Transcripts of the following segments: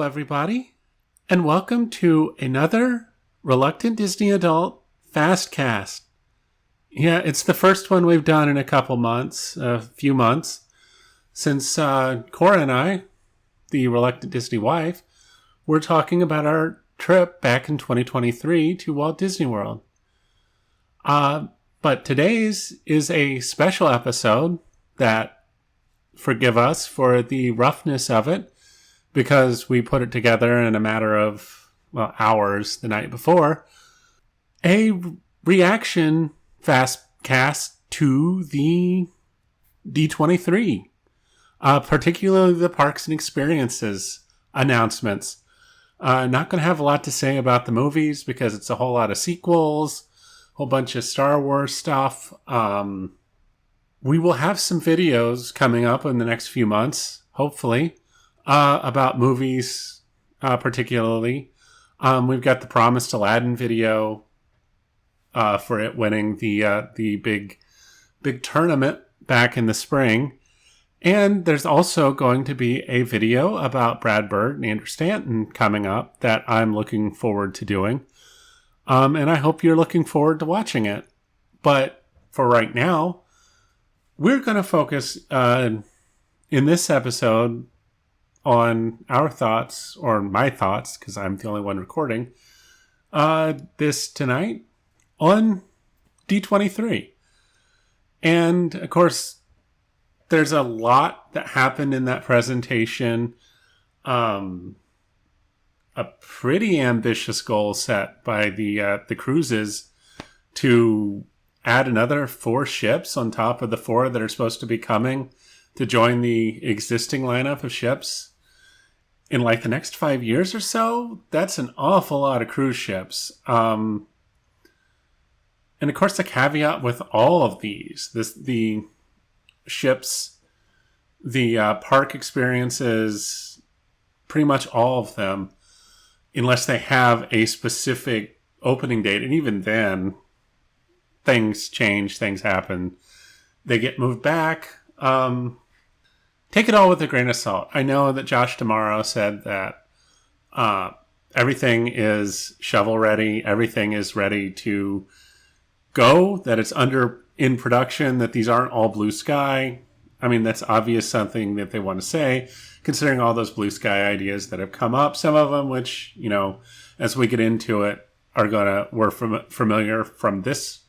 everybody, and welcome to another Reluctant Disney Adult FastCast. Yeah, it's the first one we've done in a few months, since Cora and I, the Reluctant Disney wife, were talking about our trip back in 2023 to Walt Disney World. But today's is a special episode that, forgive us for the roughness of it, because we put it together in a matter of, hours the night before. A reaction FastCast to the D23, particularly the Parks and Experiences announcements. Not going to have a lot to say about the movies because it's a whole lot of sequels, a whole bunch of Star Wars stuff. We will have some videos coming up in the next few months, hopefully, about movies, particularly. We've got the Promised Aladdin video for it winning the big tournament back in the spring. And there's also going to be a video about Brad Bird and Andrew Stanton coming up that I'm looking forward to doing. And I hope you're looking forward to watching it. But for right now, we're going to focus in this episode on our thoughts, or my thoughts, because I'm the only one recording this tonight, on D23. And, of course, there's a lot that happened in that presentation. A pretty ambitious goal set by the cruises to add another 4 ships on top of the 4 that are supposed to be coming to join the existing lineup of ships in like the next 5 years or so. That's an awful lot of cruise ships. And of course, the caveat with all of these, the ships, the park experiences, pretty much all of them, unless they have a specific opening date. And even then, things change, things happen. They get moved back. Take it all with a grain of salt. I know that Josh D'Amaro said that everything is shovel ready. Everything is ready to go, that it's in production, that these aren't all blue sky. I mean, that's obvious something that they want to say, considering all those blue sky ideas that have come up. Some of them, which, as we get into it, we're familiar from this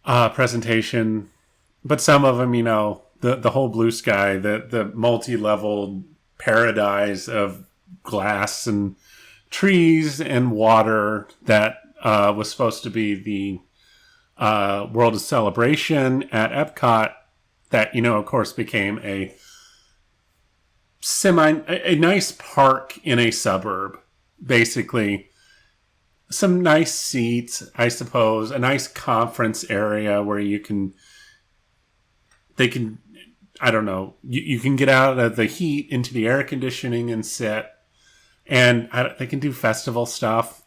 presentation. But some of them, the whole blue sky, the multi-leveled paradise of glass and trees and water that was supposed to be the World of Celebration at EPCOT, that, of course, became a nice park in a suburb, basically. Some nice seats, I suppose, a nice conference area where you can get out of the heat into the air conditioning and sit, and they can do festival stuff.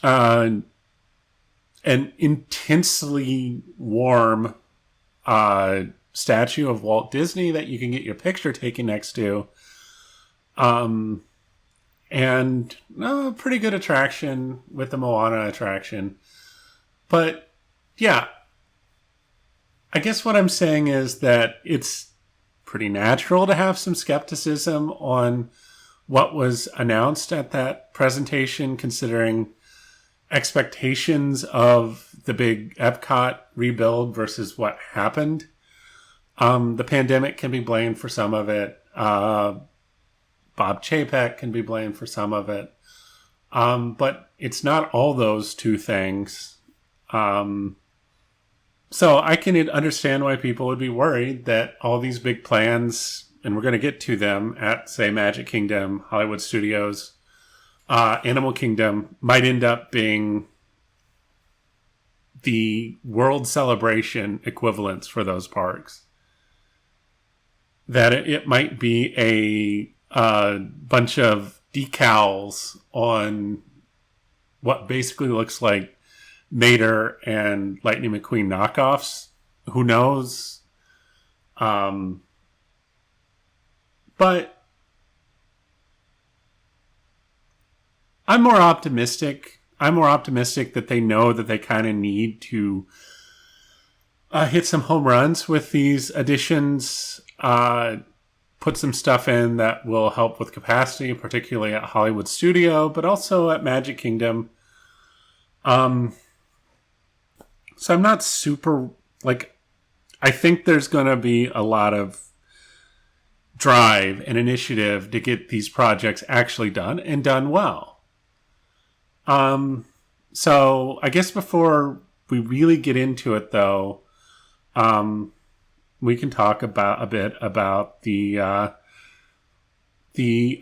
An intensely warm statue of Walt Disney that you can get your picture taken next to. And a pretty good attraction with the Moana attraction. But, yeah. I guess what I'm saying is that it's pretty natural to have some skepticism on what was announced at that presentation, considering expectations of the big EPCOT rebuild versus what happened. The pandemic can be blamed for some of it. Bob Chapek can be blamed for some of it. But it's not all those two things. So I can understand why people would be worried that all these big plans, and we're going to get to them at, say, Magic Kingdom, Hollywood Studios, Animal Kingdom, might end up being the World Celebration equivalents for those parks. That it might be a bunch of decals on what basically looks like Mater and Lightning McQueen knockoffs. Who knows? But I'm more optimistic. I'm more optimistic that they know that they kind of need to hit some home runs with these additions. Put some stuff in that will help with capacity, particularly at Hollywood Studio, but also at Magic Kingdom. So I'm not super, like, I think there's going to be a lot of drive and initiative to get these projects actually done and done well. So I guess before we really get into it, though, we can talk about a bit about the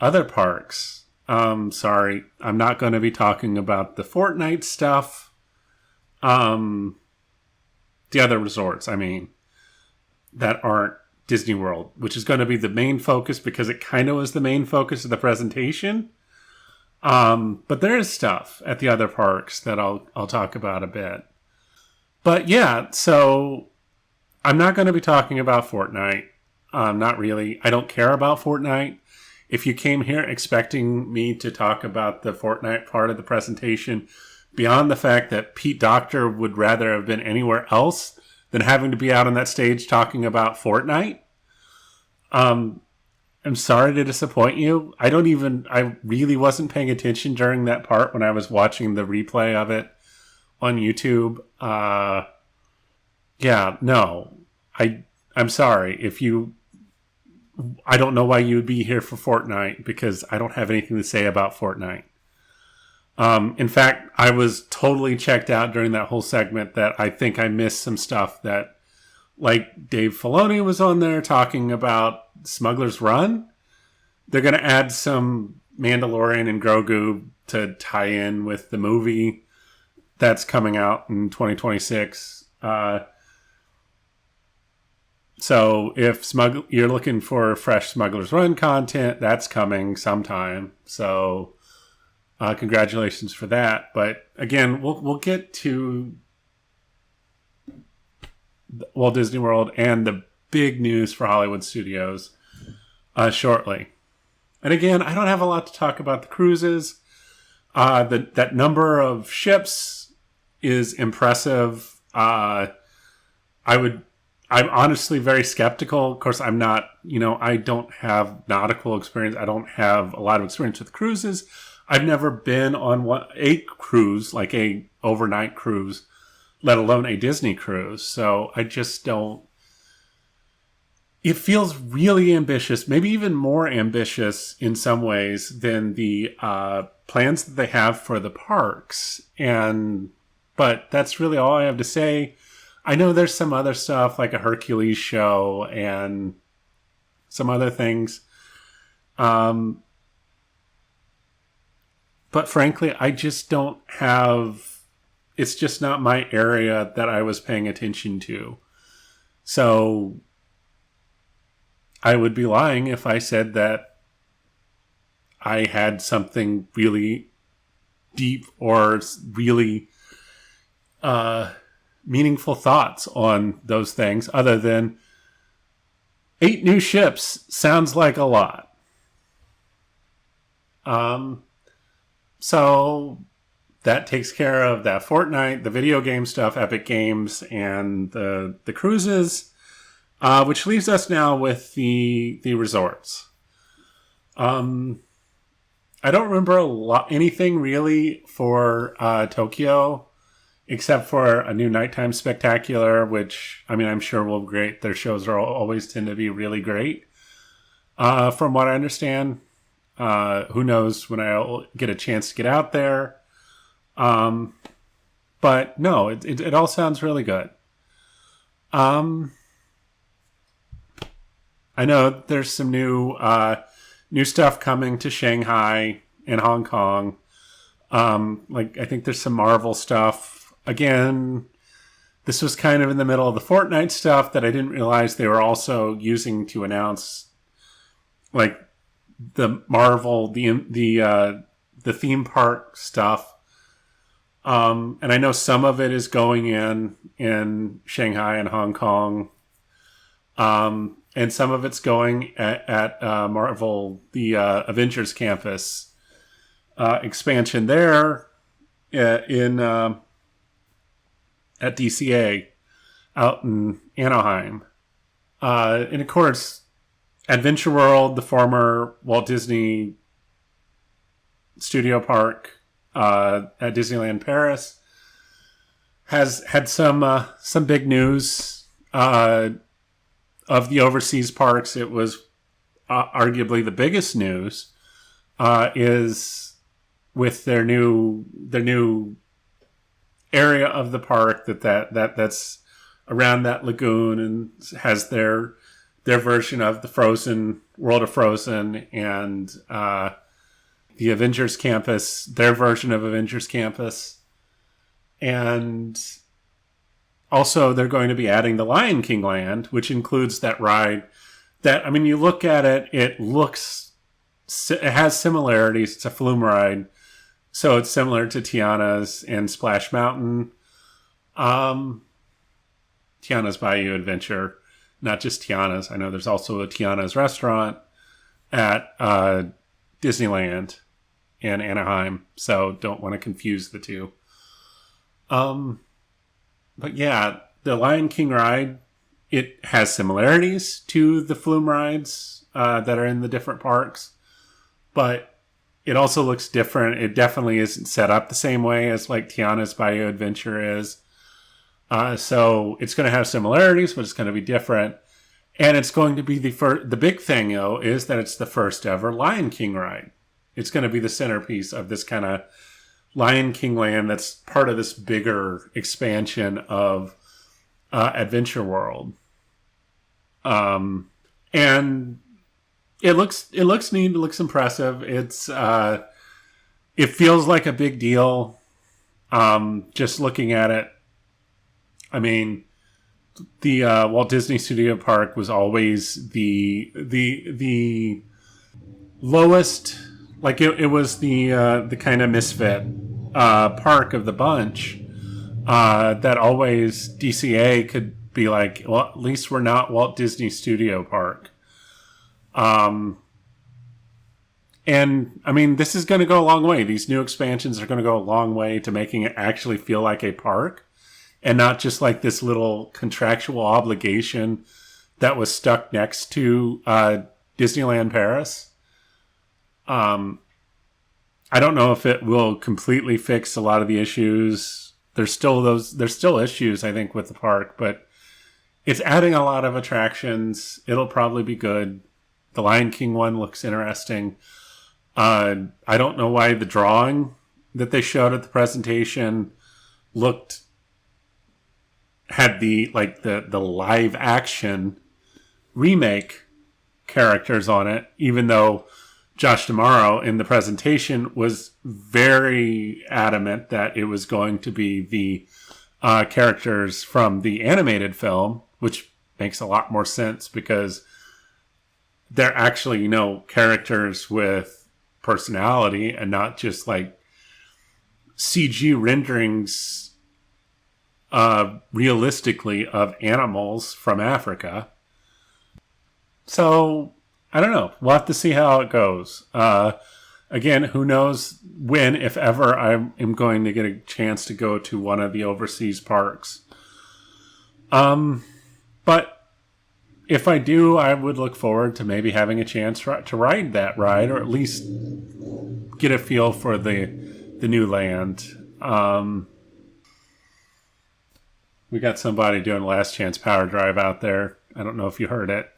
other parks. Sorry, I'm not going to be talking about the Fortnite stuff. The other resorts, I mean, that aren't Disney World, which is going to be the main focus because it kind of was the main focus of the presentation. But there is stuff at the other parks that I'll talk about a bit. But yeah, so I'm not going to be talking about Fortnite. Not really. I don't care about Fortnite. If you came here expecting me to talk about the Fortnite part of the presentation, beyond the fact that Pete Docter would rather have been anywhere else than having to be out on that stage talking about Fortnite, I'm sorry to disappoint you. I really wasn't paying attention during that part when I was watching the replay of it on YouTube. Yeah, no. I'm sorry. I don't know why you would be here for Fortnite because I don't have anything to say about Fortnite. In fact, I was totally checked out during that whole segment that I think I missed some stuff that, like Dave Filoni was on there talking about Smugglers Run. They're going to add some Mandalorian and Grogu to tie in with the movie that's coming out in 2026. So if you're looking for fresh Smugglers Run content, that's coming sometime. So congratulations for that. But again, we'll get to Walt Disney World and the big news for Hollywood Studios shortly. And again, I don't have a lot to talk about the cruises. That number of ships is impressive. I'm honestly very skeptical. Of course, I'm not, I don't have nautical experience. I don't have a lot of experience with cruises. I've never been on a cruise, like a overnight cruise, let alone a Disney cruise. So I just don't. It feels really ambitious, maybe even more ambitious in some ways than the plans that they have for the parks. But that's really all I have to say. I know there's some other stuff like a Hercules show and some other things. But frankly, I just don't have... It's just not my area that I was paying attention to. So I would be lying if I said that I had something really deep or really meaningful thoughts on those things other than 8 new ships sounds like a lot. So that takes care of that Fortnite, the video game stuff, Epic Games, and the cruises, which leaves us now with the resorts. I don't remember anything really for Tokyo, except for a new nighttime spectacular, which, I mean, I'm sure will be great. Their shows always tend to be really great. From what I understand, who knows when I'll get a chance to get out there. But no, it all sounds really good. I know there's some new stuff coming to Shanghai and Hong Kong. I think there's some Marvel stuff. Again, this was kind of in the middle of the Fortnite stuff that I didn't realize they were also using to announce, like, the Marvel, the theme park stuff. And I know some of it is going in Shanghai and Hong Kong. And some of it's going at Marvel, the Avengers campus expansion there in at DCA out in Anaheim. And of course, Adventure World, the former Walt Disney Studio Park at Disneyland Paris, has had some big news of the overseas parks. It was arguably the biggest news is with their new area of the park that's around that lagoon and has their version of the Frozen World of Frozen and the Avengers Campus, their version of Avengers Campus. And also they're going to be adding the Lion King Land, which includes that ride that, I mean, you look at it, it has similarities. It's a flume ride. So it's similar to Tiana's and Splash Mountain. Tiana's Bayou Adventure, not just Tiana's. I know there's also a Tiana's restaurant at Disneyland in Anaheim, so don't want to confuse the two. But yeah, the Lion King ride, it has similarities to the flume rides that are in the different parks, but it also looks different. It definitely isn't set up the same way as like Tiana's Bayou Adventure is. So it's going to have similarities, but it's going to be different. And it's going to be the big thing, though, is that it's the first ever Lion King ride. It's going to be the centerpiece of this kind of Lion King Land that's part of this bigger expansion of Adventure World. And it looks neat. It looks impressive. It feels like a big deal. Just looking at it. I mean, the Walt Disney Studio Park was always the lowest. Like it was the kind of misfit park of the bunch that always DCA could be like, well, at least we're not Walt Disney Studio Park. And I mean, this is going to go a long way. These new expansions are going to go a long way to making it actually feel like a park and not just like this little contractual obligation that was stuck next to Disneyland Paris. I don't know if it will completely fix a lot of the issues. There's still issues, I think, with the park, but it's adding a lot of attractions. It'll probably be good. The Lion King one looks interesting. I don't know why the drawing that they showed at the presentation had the live action remake characters on it, even though Josh D'Amaro in the presentation was very adamant that it was going to be the characters from the animated film, which makes a lot more sense because they're actually, characters with personality and not just like CG renderings realistically of animals from Africa. So I don't know. We'll have to see how it goes. Again, who knows when, if ever, I am going to get a chance to go to one of the overseas parks. But if I do, I would look forward to maybe having a chance to ride that ride, or at least get a feel for the new land. We got somebody doing Last Chance Powerdrive out there. I don't know if you heard it.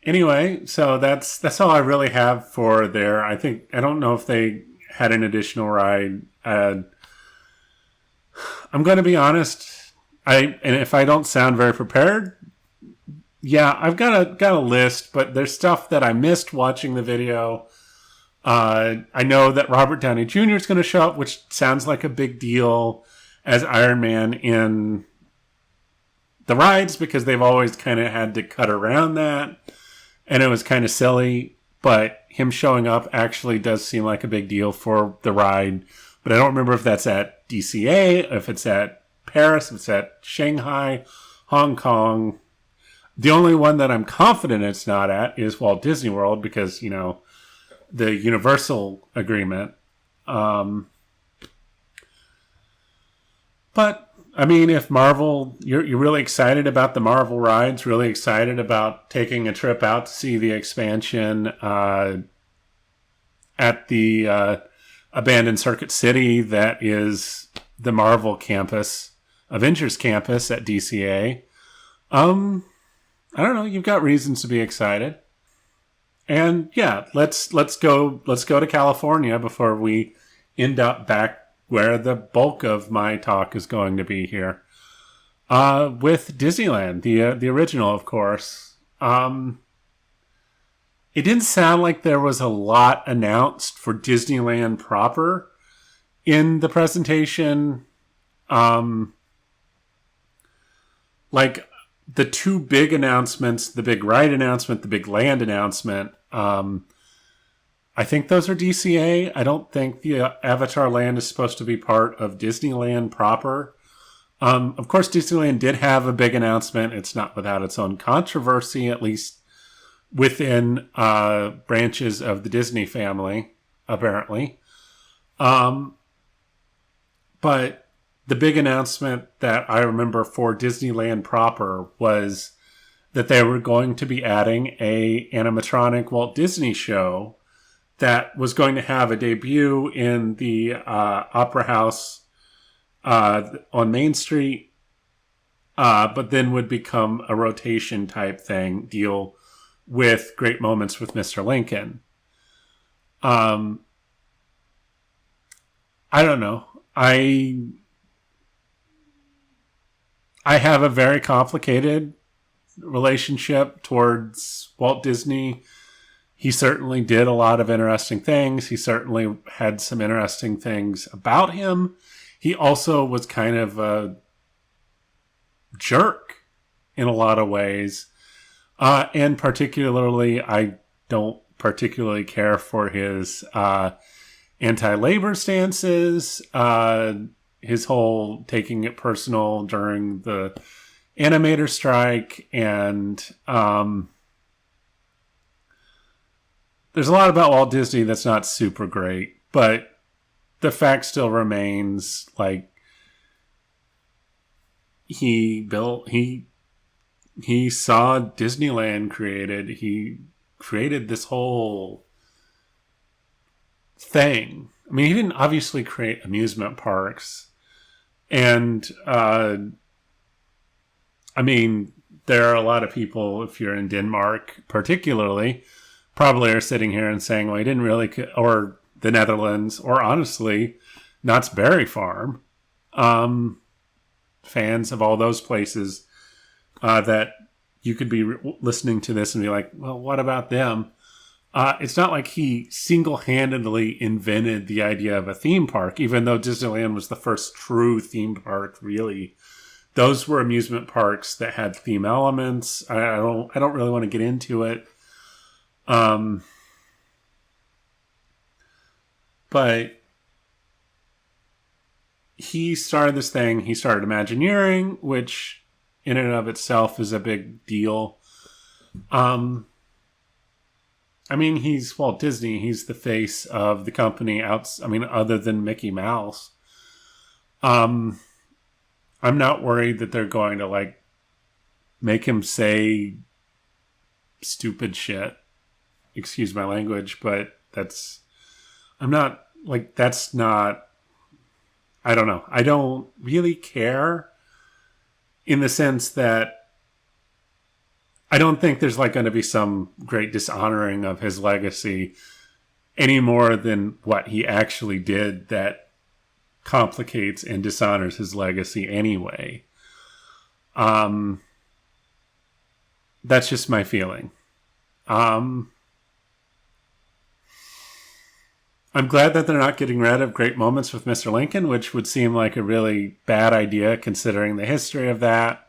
Anyway, so that's all I really have for there. I don't know if they had an additional ride. I'm going to be honest. And if I don't sound very prepared, yeah, I've got a list, but there's stuff that I missed watching the video. I know that Robert Downey Jr. is going to show up, which sounds like a big deal as Iron Man in the rides because they've always kind of had to cut around that. And it was kind of silly, but him showing up actually does seem like a big deal for the ride. But I don't remember if that's at DCA, if it's at Paris, if it's at Shanghai, Hong Kong. The only one that I'm confident it's not at is Walt Disney World because, the Universal agreement. But I mean, if Marvel, you're really excited about the Marvel rides, really excited about taking a trip out to see the expansion at the abandoned Circuit City that is the Marvel campus, Avengers campus at DCA. I don't know. You've got reasons to be excited, and yeah, let's go to California before we end up back where the bulk of my talk is going to be here. With Disneyland, the original, of course. It didn't sound like there was a lot announced for Disneyland proper in the presentation. Like the two big announcements, the big ride announcement, the big land announcement, I think those are DCA. I don't think the Avatar Land is supposed to be part of Disneyland proper. Of course, Disneyland did have a big announcement. It's not without its own controversy, at least within branches of the Disney family, apparently. But the big announcement that I remember for Disneyland proper was that they were going to be adding a animatronic Walt Disney show that was going to have a debut in the Opera House on Main Street, but then would become a rotation type deal with Great Moments with Mr. Lincoln. I don't know. I have a very complicated relationship towards Walt Disney. He certainly did a lot of interesting things. He certainly had some interesting things about him. He also was kind of a jerk in a lot of ways. And particularly, I don't particularly care for his anti-labor stances, his whole taking it personal during the animator strike, and there's a lot about Walt Disney that's not super great, but the fact still remains, like, he saw Disneyland created. He created this whole thing. I mean, he didn't obviously create amusement parks. And, I mean, there are a lot of people, if you're in Denmark particularly, probably are sitting here and saying, well, he didn't really, or the Netherlands, or honestly, Knott's Berry Farm. Fans of all those places that you could be listening to this and be like, well, what about them? It's not like he single-handedly invented the idea of a theme park, even though Disneyland was the first true theme park, really. Those were amusement parks that had theme elements. I don't really want to get into it. But he started this thing. He started Imagineering, which in and of itself is a big deal. I mean, he's Walt Disney. He's the face of the company other than Mickey Mouse. I'm not worried that they're going to, like, make him say stupid shit. Excuse my language, but I don't know. I don't really care in the sense that I don't think there's like going to be some great dishonoring of his legacy any more than what he actually did that complicates and dishonors his legacy anyway. That's just my feeling. I'm glad that they're not getting rid of Great Moments with Mr. Lincoln, which would seem like a really bad idea considering the history of that.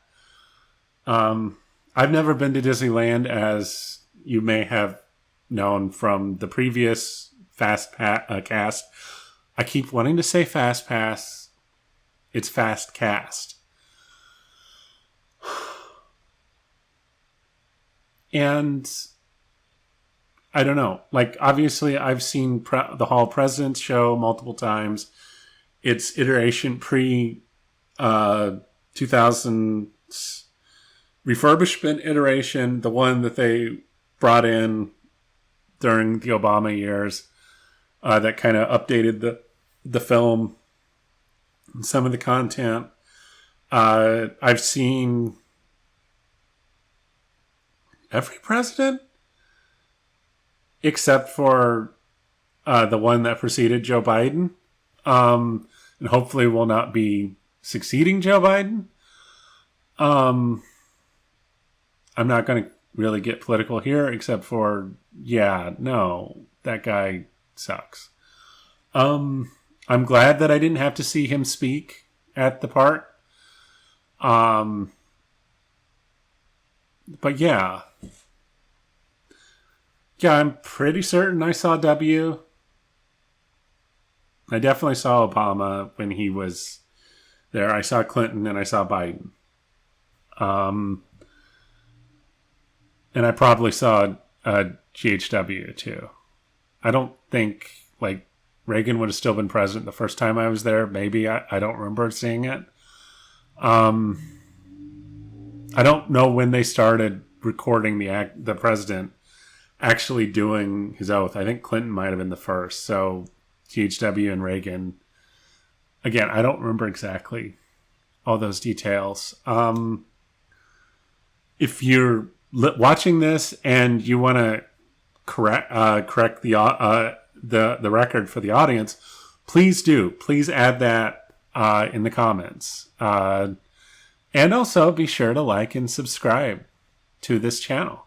I've never been to Disneyland, as you may have known from the previous FastCast. I keep wanting to say FastPass. It's FastCast. And I don't know. Like, obviously, I've seen the Hall of Presidents show multiple times. Its iteration pre 2000 refurbishment iteration, the one that they brought in during the Obama years, that kind of updated the film and some of the content. I've seen every president except for the one that preceded Joe Biden, and hopefully will not be succeeding Joe Biden. I'm not going to really get political here, except for, yeah, no, that guy sucks. I'm glad that I didn't have to see him speak at the part. But yeah. Yeah, I'm pretty certain I saw W. I definitely saw Obama when he was there. I saw Clinton and I saw Biden. And I probably saw GHW too. I don't think, like, Reagan would have still been president the first time I was there. Maybe. I don't remember seeing it. I don't know when they started recording the president actually doing his oath. I think Clinton might have been the first. So GHW and Reagan. Again, I don't remember exactly all those details. If you're watching this and you want to correct the record for the audience, please do. Please add that in the comments. And also be sure to like and subscribe to this channel.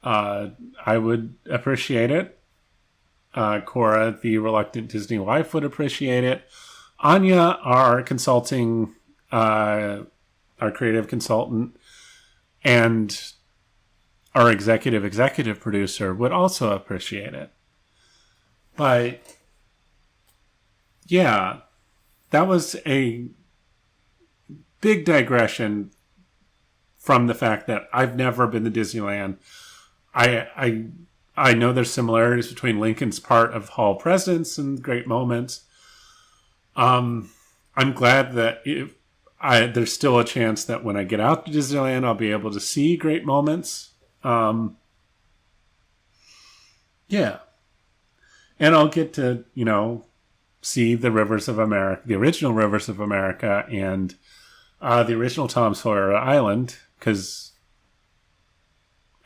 I would appreciate it. Cora, the reluctant Disney wife, would appreciate it. Anya, our consulting, our creative consultant, and our executive producer would also appreciate it. But yeah, that was a big digression from the fact that I've never been to Disneyland. I know there's similarities between Lincoln's part of Hall of Presidents and Great Moments. I'm glad that there's still a chance that when I get out to Disneyland, I'll be able to see Great Moments. Yeah. And I'll get to, see the Rivers of America, the original Rivers of America, and the original Tom Sawyer Island, because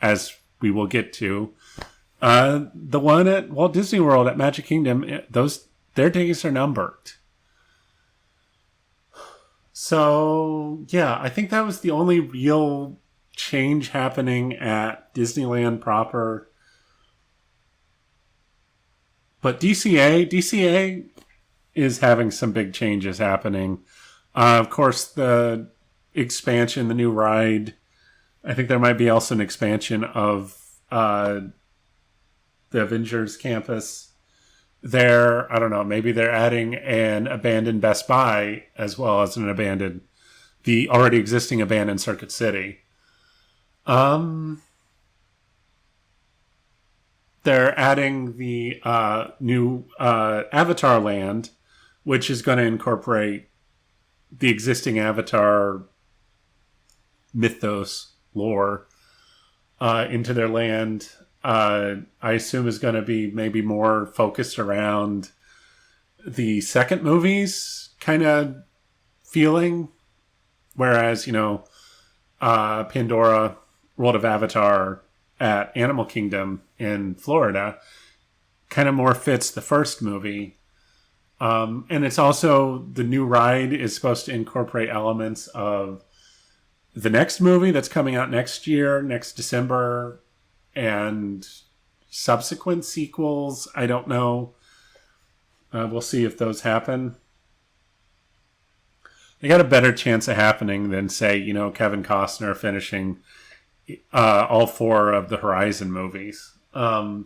as we will get to, the one at Walt Disney World at Magic Kingdom, their days are numbered. So, yeah, I think that was the only real change happening at Disneyland proper. But DCA is having some big changes happening. Of course, the expansion, the new ride. I think there might be also an expansion of the Avengers campus there. I don't know. Maybe they're adding an abandoned Best Buy as well as the already existing abandoned Circuit City. They're adding the new Avatar Land, which is going to incorporate the existing Avatar mythos lore into their land. I assume is going to be maybe more focused around the second movie's kind of feeling. Whereas, Pandora, World of Avatar at Animal Kingdom in Florida kind of more fits the first movie. And it's also, the new ride is supposed to incorporate elements of the next movie that's coming out next year, next December, and subsequent sequels. I don't know. We'll see if those happen. They got a better chance of happening than, say, Kevin Costner finishing all 4 of the Horizon movies,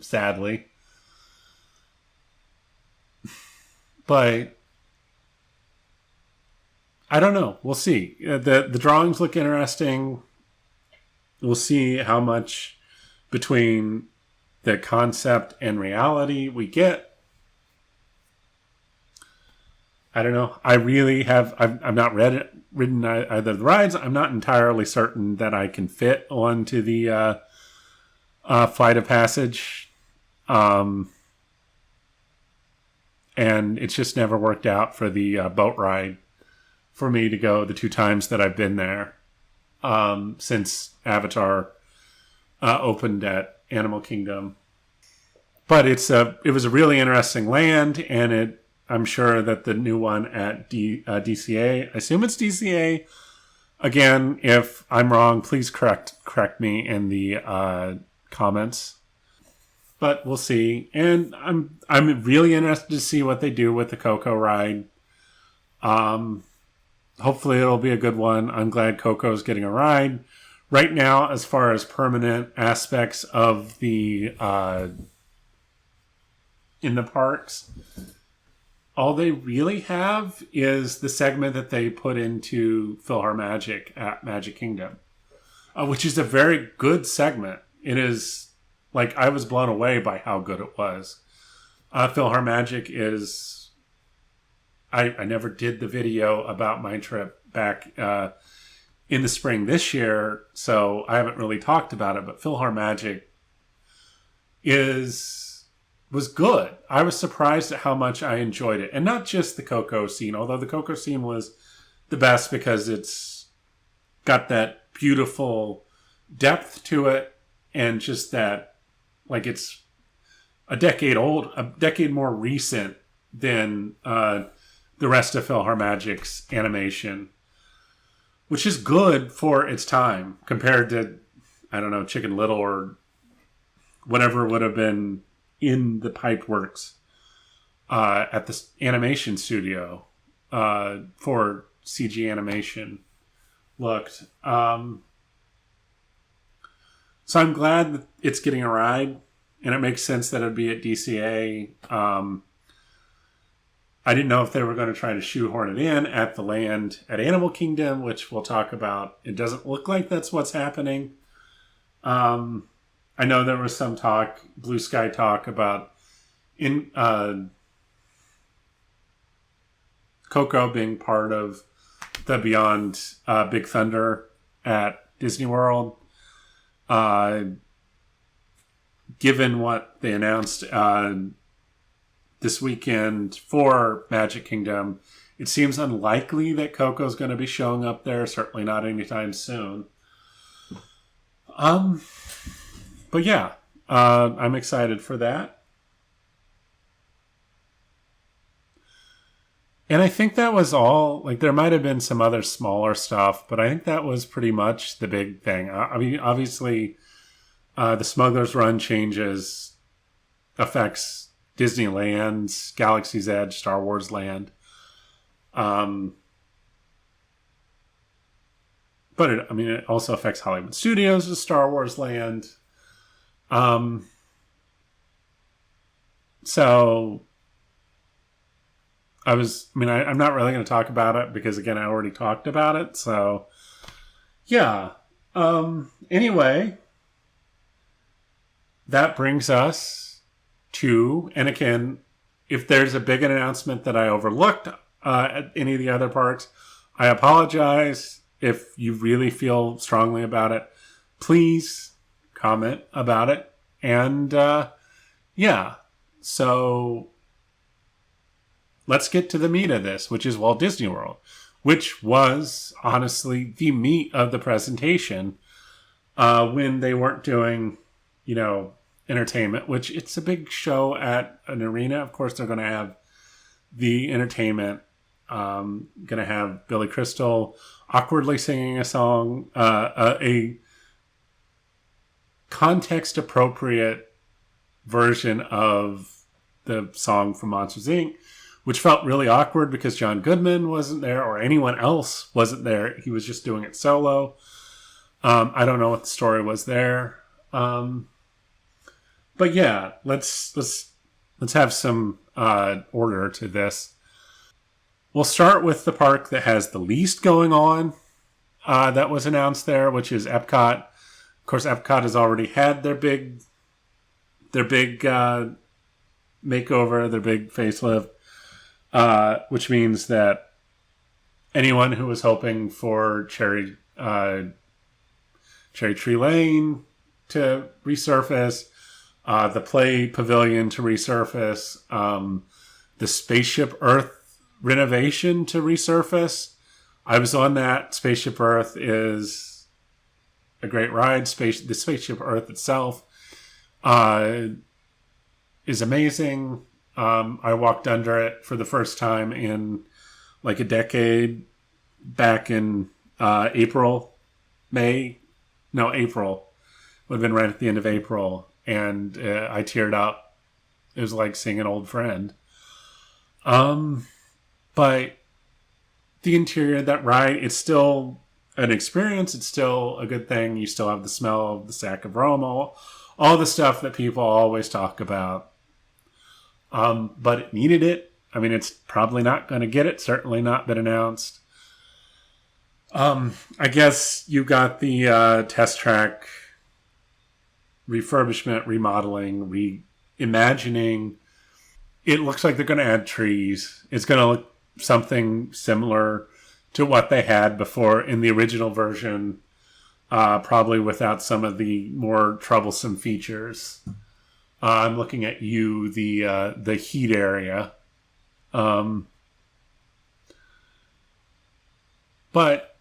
sadly. But I don't know. We'll see. The drawings look interesting. We'll see how much between the concept and reality we get. I don't know. I really have. I've not ridden either of the rides. I'm not entirely certain that I can fit onto the Flight of Passage. And it's just never worked out for the boat ride for me to go the 2 times that I've been there since Avatar opened at Animal Kingdom. But it was a really interesting land, and I'm sure that the new one at DCA, I assume it's DCA. Again, if I'm wrong, please correct me in the comments. But we'll see. And I'm really interested to see what they do with the Coco ride. Hopefully it'll be a good one. I'm glad Coco's getting a ride. Right now, as far as permanent aspects of the in the parks, all they really have is the segment that they put into PhilharMagic at Magic Kingdom, which is a very good segment. It is. Like, I was blown away by how good it was. PhilharMagic is... I never did the video about my trip back in the spring this year, so I haven't really talked about it, but PhilharMagic was good. I was surprised at how much I enjoyed it. And not just the Coco scene, although the Coco scene was the best because it's got that beautiful depth to it and just that, like, it's a decade more recent than the rest of PhilharMagic's animation, which is good for its time compared to, I don't know, Chicken Little or whatever would have been in the Pipeworks at the animation studio for CG animation looked. So I'm glad that it's getting a ride, and it makes sense that it'd be at DCA. I didn't know if they were going to try to shoehorn it in at the land at Animal Kingdom, which we'll talk about. It doesn't look like that's what's happening. I know there was some talk, blue sky talk, about Coco being part of the Beyond Big Thunder at Disney World. Given what they announced this weekend for Magic Kingdom, it seems unlikely that Coco's going to be showing up there. Certainly not anytime soon. But yeah, I'm excited for that. And I think that was all. Like, there might have been some other smaller stuff, but I think that was pretty much the big thing. I mean, obviously, the Smugglers Run changes affects Disneyland's Galaxy's Edge, Star Wars Land. But it also affects Hollywood Studios' Star Wars Land. So I'm not really going to talk about it because, again, I already talked about it. So, yeah. Anyway, that brings us to, and again, if there's a big announcement that I overlooked at any of the other parks, I apologize. If you really feel strongly about it, please comment about it. And, yeah. So let's get to the meat of this, which is Walt Disney World, which was honestly the meat of the presentation when they weren't doing, entertainment, which it's a big show at an arena. Of course, they're going to have the entertainment. Going to have Billy Crystal awkwardly singing a song, a context-appropriate version of the song from Monsters, Inc., which felt really awkward because John Goodman wasn't there or anyone else wasn't there. He was just doing it solo. I don't know what the story was there. But yeah, let's have some order to this. We'll start with the park that has the least going on that was announced there, which is EPCOT. Of course, EPCOT has already had their big their big makeover, their big facelift, which means that anyone who was hoping for Cherry Tree Lane to resurface, the Play Pavilion to resurface, the Spaceship Earth renovation to resurface. I was on that. Spaceship Earth is a great ride. The Spaceship Earth itself is amazing. I walked under it for the first time in like a decade back in April. Would have been right at the end of April. And I teared up. It was like seeing an old friend. But the interior of that ride, it's still an experience. It's still a good thing. You still have the smell of the sack of Rome, all the stuff that people always talk about. But it needed it. I mean, it's probably not going to get it. Certainly not been announced. I guess you got the test track refurbishment, remodeling, reimagining. It looks like they're going to add trees. It's going to look something similar to what they had before in the original version, probably without some of the more troublesome features. I'm looking at the heat area. But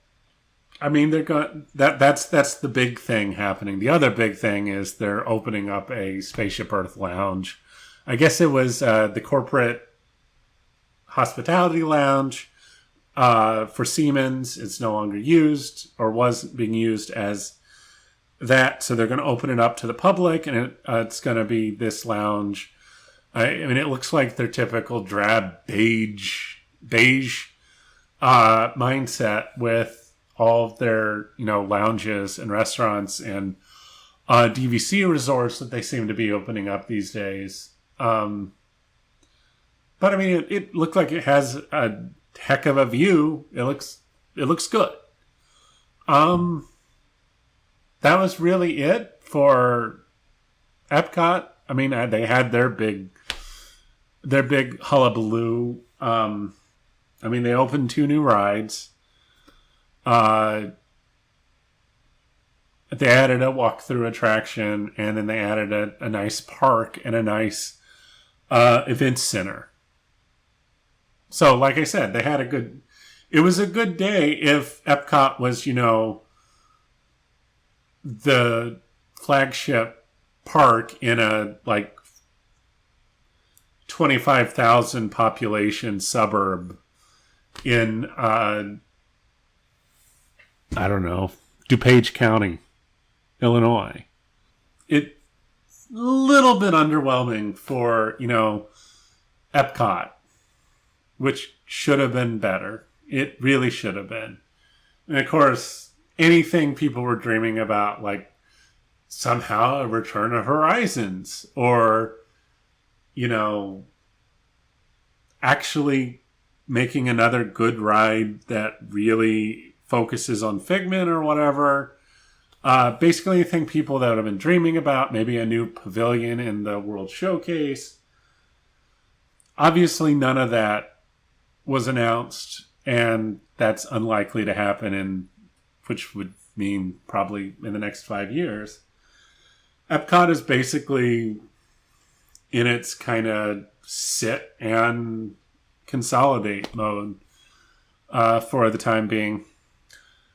I mean, they're going that's the big thing happening. The other big thing is they're opening up a Spaceship Earth lounge. I guess it was the corporate hospitality lounge for Siemens. It's no longer used, or was being used as that. So they're going to open it up to the public, and it's going to be this lounge. I mean, it looks like their typical drab beige mindset with all of their, lounges and restaurants and DVC resorts that they seem to be opening up these days. But I mean, it looked like it has a heck of a view. It looks good. That was really it for Epcot. I mean, they had their big hullabaloo. I mean, they opened 2 new rides. They added a walk-through attraction, and then they added a nice park and a nice event center. So, like I said, it was a good day if Epcot was, the flagship park in a, 25,000 population suburb in, I don't know, DuPage County, Illinois. It's a little bit underwhelming for, Epcot, which should have been better. It really should have been. And of course, anything people were dreaming about, like somehow a return of Horizons, or, actually making another good ride that really focuses on Figment or whatever. Basically, I think people that have been dreaming about maybe a new pavilion in the World Showcase. Obviously, none of that was announced, and that's unlikely to happen which would mean probably in the next 5 years. Epcot is basically in its kind of sit and consolidate mode for the time being.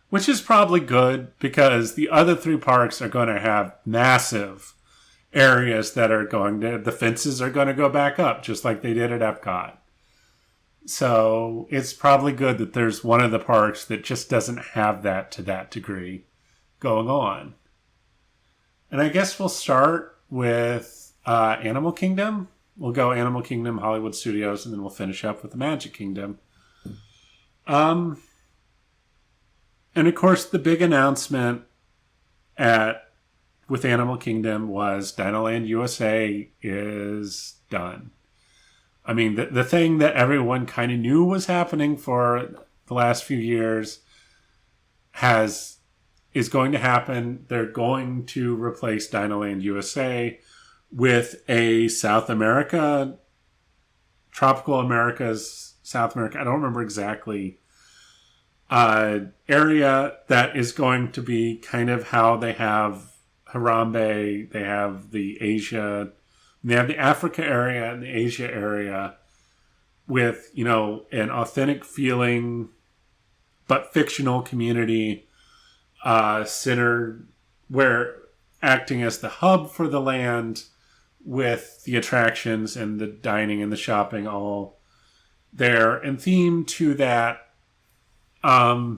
Which is probably good, because the other 3 parks are going to have massive areas that are the fences are going to go back up, just like they did at Epcot. So it's probably good that there's one of the parks that just doesn't have that to that degree going on. And I guess we'll start with Animal Kingdom. We'll go Animal Kingdom, Hollywood Studios, and then we'll finish up with the Magic Kingdom. And of course, the big announcement with Animal Kingdom was Dinoland USA is done. I mean, the thing that everyone kind of knew was happening for the last few years is going to happen. They're going to replace Dinoland USA with a tropical America's South America. I don't remember exactly. Area that is going to be kind of how they have Harambe, they have the Asia, they have the Africa area and the Asia area with, an authentic feeling, but fictional community centered where acting as the hub for the land with the attractions and the dining and the shopping all there and themed to that. So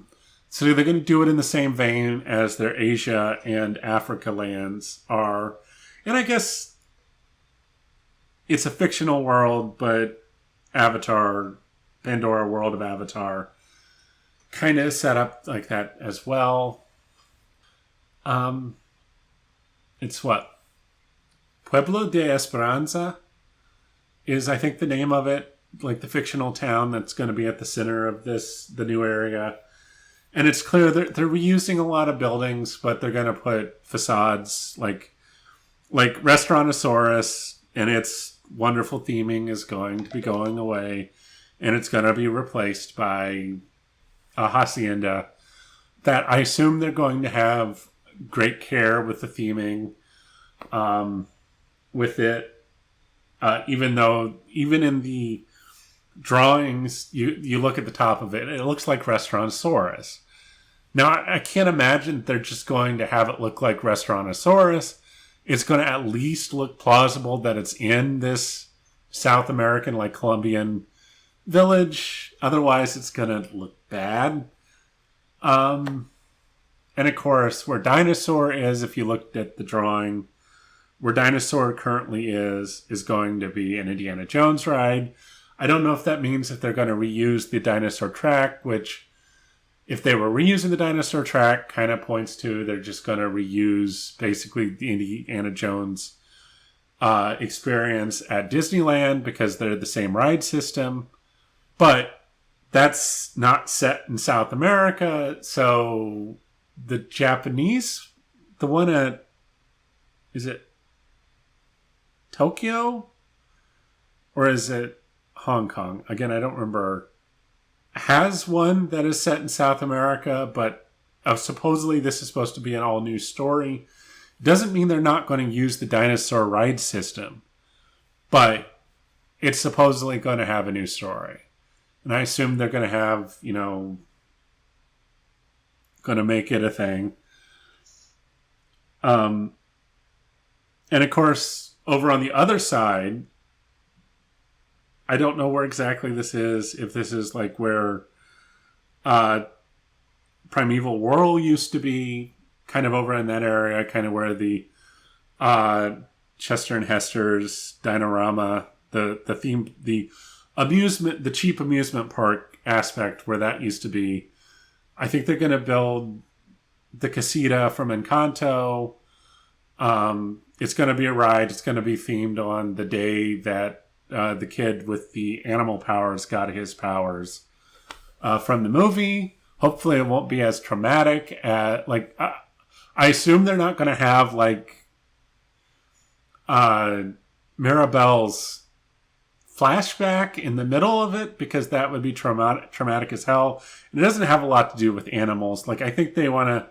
they're going to do it in the same vein as their Asia and Africa lands are. And I guess it's a fictional world, but Avatar, Pandora World of Avatar, kind of set up like that as well. It's what? Pueblo de Esperanza is, I think, the name of it. Like the fictional town that's going to be at the center of the new area. And it's clear they're reusing a lot of buildings, but they're going to put facades like Restaurantosaurus and its wonderful theming is going to be going away, and it's going to be replaced by a hacienda that I assume they're going to have great care with the theming with it. Even in the drawings, you look at the top of it, it looks like Restaurantosaurus. Now, I can't imagine they're just going to have it look like Restaurantosaurus. It's going to at least look plausible that it's in this South American, like Colombian village. Otherwise, it's going to look bad. And of course, where Dinosaur is, if you looked at the drawing, where Dinosaur currently is going to be an Indiana Jones ride. I don't know if that means that they're going to reuse the dinosaur track, which, if they were reusing the dinosaur track, kind of points to they're just going to reuse basically the Indiana Jones experience at Disneyland because they're the same ride system. But that's not set in South America, so the Japanese, the one at, is it Tokyo? Or is it Hong Kong? Again, I don't remember. Has one that is set in South America, but supposedly this is supposed to be an all-new story. Doesn't mean they're not going to use the dinosaur ride system, but it's supposedly going to have a new story. And I assume they're going to have, going to make it a thing. And of course, over on the other side, I don't know where exactly this is. If this is like where Primeval Whirl used to be, kind of over in that area, kind of where the Chester and Hester's Dinorama, the theme, the amusement, the cheap amusement park aspect where that used to be. I think they're going to build the casita from Encanto. It's going to be a ride. It's going to be themed on the day that the kid with the animal powers got his powers from the movie. Hopefully it won't be as traumatic. I assume they're not going to have like Mirabelle's flashback in the middle of it, because that would be traumatic as hell. And it doesn't have a lot to do with animals. Like, I think they're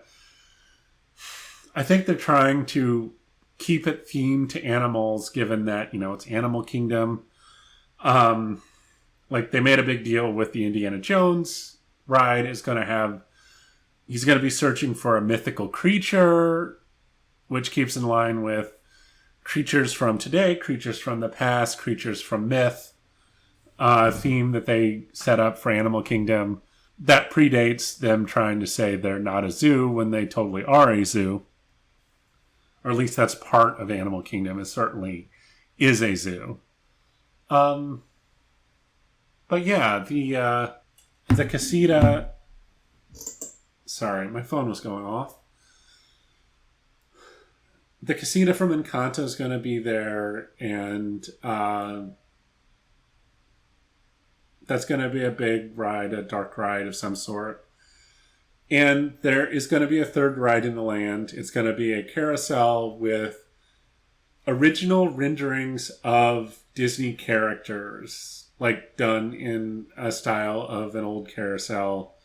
trying to keep it themed to animals, given that, it's Animal Kingdom. Like, they made a big deal with the Indiana Jones ride. He's going to be searching for a mythical creature, which keeps in line with creatures from today, creatures from the past, creatures from myth, theme that they set up for Animal Kingdom. That predates them trying to say they're not a zoo when they totally are a zoo. Or at least that's part of Animal Kingdom. It certainly is a zoo. But yeah, the casita... Sorry, my phone was going off. The casita from Encanto is going to be there, and that's going to be a big ride, a dark ride of some sort. And there is going to be a third ride in the land. It's going to be a carousel with original renderings of Disney characters, like done in a style of an old carousel,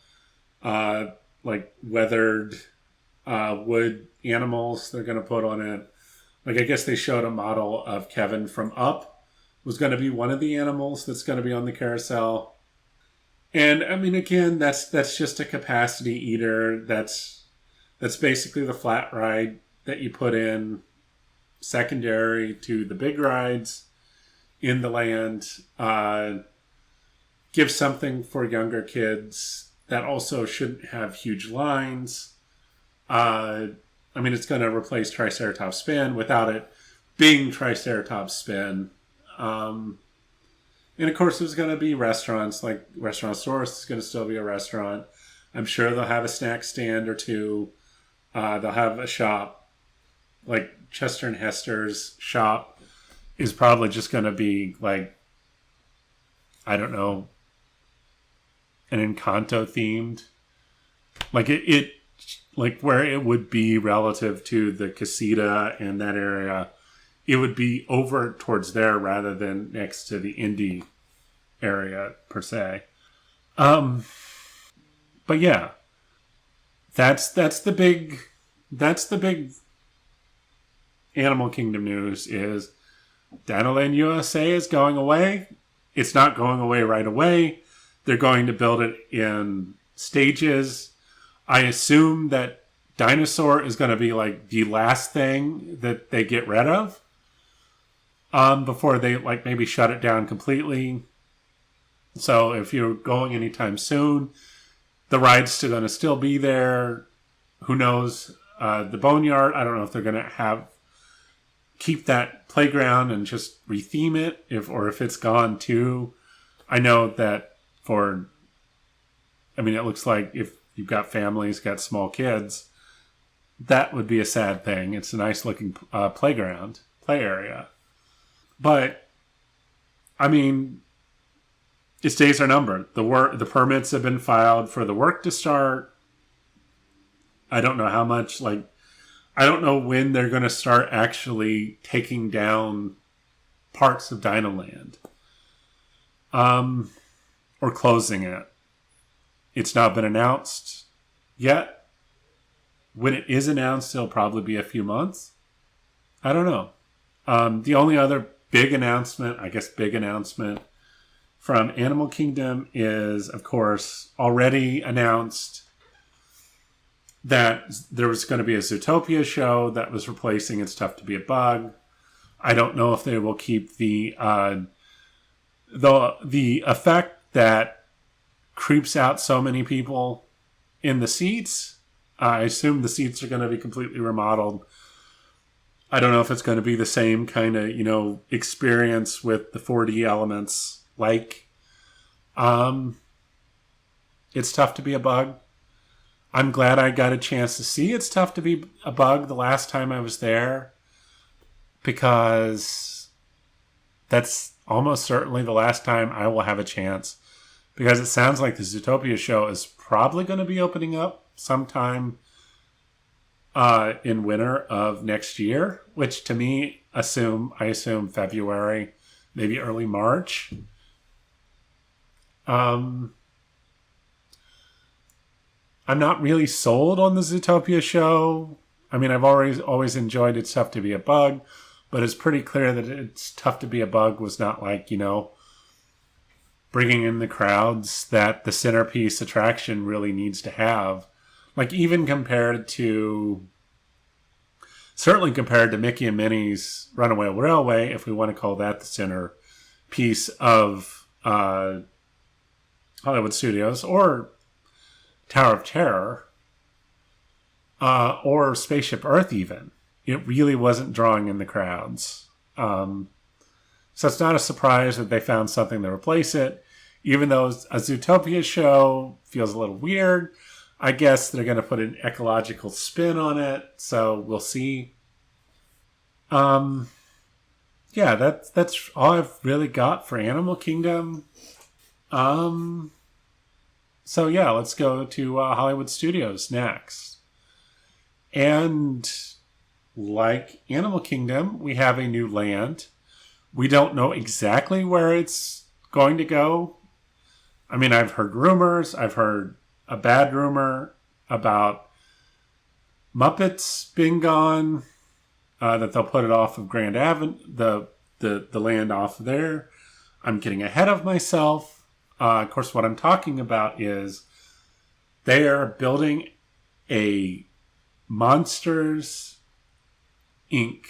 like weathered wood animals they're going to put on it. Like, I guess they showed a model of Kevin from Up was going to be one of the animals that's going to be on the carousel. And I mean, again, that's just a capacity eater. That's basically the flat ride that you put in secondary to the big rides in the land. Give something for younger kids that also shouldn't have huge lines. I mean, it's going to replace Triceratops Spin without it being Triceratops Spin. And of course, there's going to be restaurants, like Restaurant Source is going to still be a restaurant. I'm sure they'll have a snack stand or two. They'll have a shop. Like Chester and Hester's shop is probably just going to be like, I don't know, an Encanto themed. Like it like where it would be relative to the Casita and that area, it would be over towards there rather than next to the indie area per se. But yeah, that's the big Animal Kingdom news is Dinoland USA is going away. It's not going away right away. They're going to build it in stages. I assume that Dinosaur is going to be like the last thing that they get rid of before they like maybe shut it down completely. So if you're going anytime soon, the ride's still going to still be there. Who knows? The Boneyard, I don't know if they're going to keep that playground and just retheme it or if it's gone too. I know that it looks like if you've got families, got small kids, that would be a sad thing. It's a nice looking play area. But, I mean, its days are numbered. The permits have been filed for the work to start. I don't know how much, I don't know when they're going to start actually taking down parts of Dinoland. Or closing it. It's not been announced yet. When it is announced, it'll probably be a few months. I don't know. The only other big announcement from Animal Kingdom is, of course, already announced that there was going to be a Zootopia show that was replacing It's Tough to Be a Bug. I don't know if they will keep the effect that creeps out so many people in the seats. I assume the seats are going to be completely remodeled. I don't know if it's going to be the same kind of, experience with the 4D elements. It's Tough to Be a Bug. I'm glad I got a chance to see It's Tough to Be a Bug the last time I was there, because that's almost certainly the last time I will have a chance, because it sounds like the Zootopia show is probably going to be opening up sometime in winter of next year, which to me, I assume February, maybe early March. I'm not really sold on the Zootopia show. I mean, I've always enjoyed It's Tough to Be a Bug, but it's pretty clear that It's Tough to Be a Bug was not bringing in the crowds that the centerpiece attraction really needs to have. Even certainly compared to Mickey and Minnie's Runaway Railway, if we want to call that the centerpiece of Hollywood Studios, or Tower of Terror, or Spaceship Earth even. It really wasn't drawing in the crowds. So it's not a surprise that they found something to replace it. Even though a Zootopia show feels a little weird, I guess they're going to put an ecological spin on it, so we'll see. Yeah, that's all I've really got for Animal Kingdom. So yeah, let's go to Hollywood Studios next. And like Animal Kingdom, we have a new land. We don't know exactly where it's going to go. I mean, I've heard rumors. I've heard a bad rumor about Muppets being gone, that they'll put it off of Grand Avenue, the land off there. I'm getting ahead of myself. Of course, what I'm talking about is they are building a Monsters, Inc.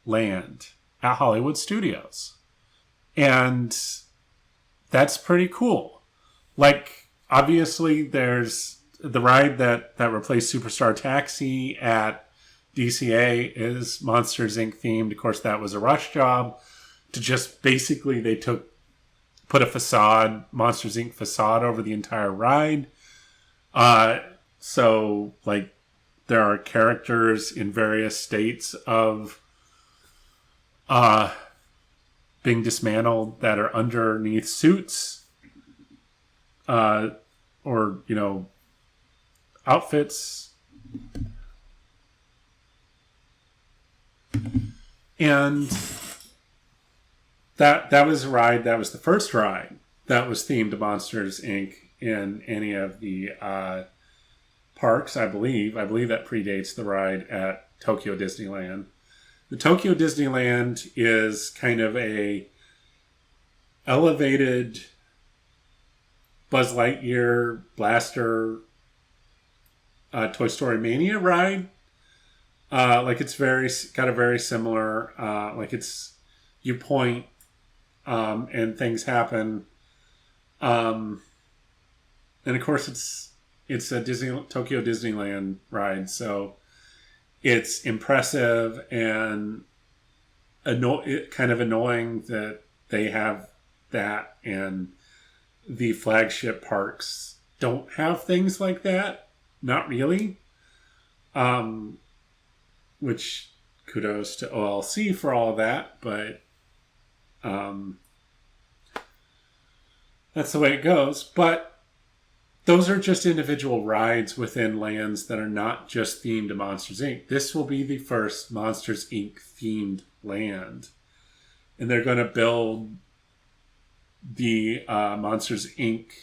land at Hollywood Studios. And that's pretty cool. Like, obviously, there's the ride that replaced Superstar Taxi at DCA is Monsters, Inc. themed. Of course, that was a rush job to just basically put a facade, Monsters, Inc. facade over the entire ride. So, like, there are characters in various states of being dismantled that are underneath suits, or, outfits. And that was a ride. That was the first ride that was themed to Monsters, Inc. in any of the parks, I believe. I believe that predates the ride at Tokyo Disneyland. The Tokyo Disneyland is kind of a elevated Buzz Lightyear Blaster Toy Story Mania ride. Like it's got a very similar, like it's, you point, and things happen. And of course it's a Tokyo Disneyland ride. So it's impressive and kind of annoying that they have that and the flagship parks don't have things like that. Not really. Which kudos to OLC for all of that, but that's the way it goes. But those are just individual rides within lands that are not just themed to Monsters, Inc. This will be the first Monsters, Inc. themed land. And they're going to build the Monsters, Inc.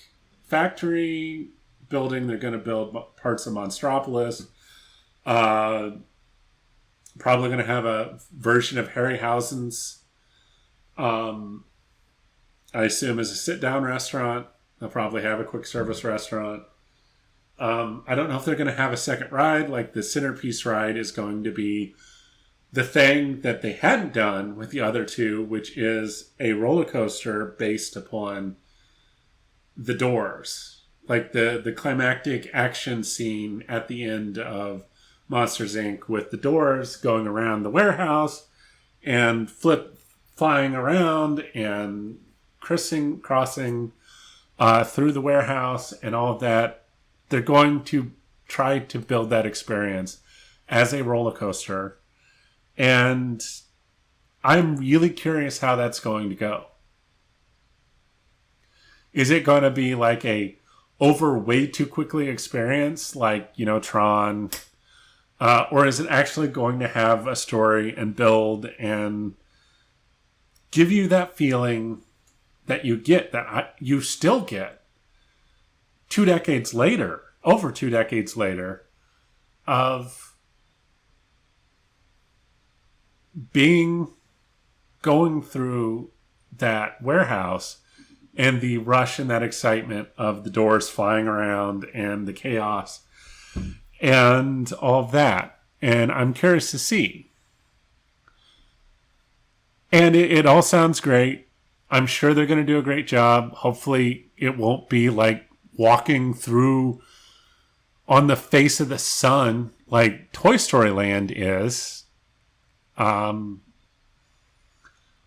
factory building. They're going to build parts of Monstropolis. Probably going to have a version of Harryhausen's, I assume, as a sit-down restaurant. They'll probably have a quick service restaurant. I don't know if they're going to have a second ride. Like the centerpiece ride is going to be the thing that they hadn't done with the other two, which is a roller coaster based upon the doors. Like the climactic action scene at the end of Monsters, Inc. with the doors going around the warehouse and flying around and crossing through the warehouse and all of that. They're going to try to build that experience as a roller coaster. And I'm really curious how that's going to go. Is it going to be like a over way too quickly experience like, Tron? Or is it actually going to have a story and build and give you that feeling that you get, that you still get 2 decades later, over 2 decades later, of going through that warehouse and the rush and that excitement of the doors flying around and the chaos and all of that. And I'm curious to see. And it all sounds great. I'm sure they're going to do a great job. Hopefully it won't be like walking through on the face of the sun like Toy Story Land is. I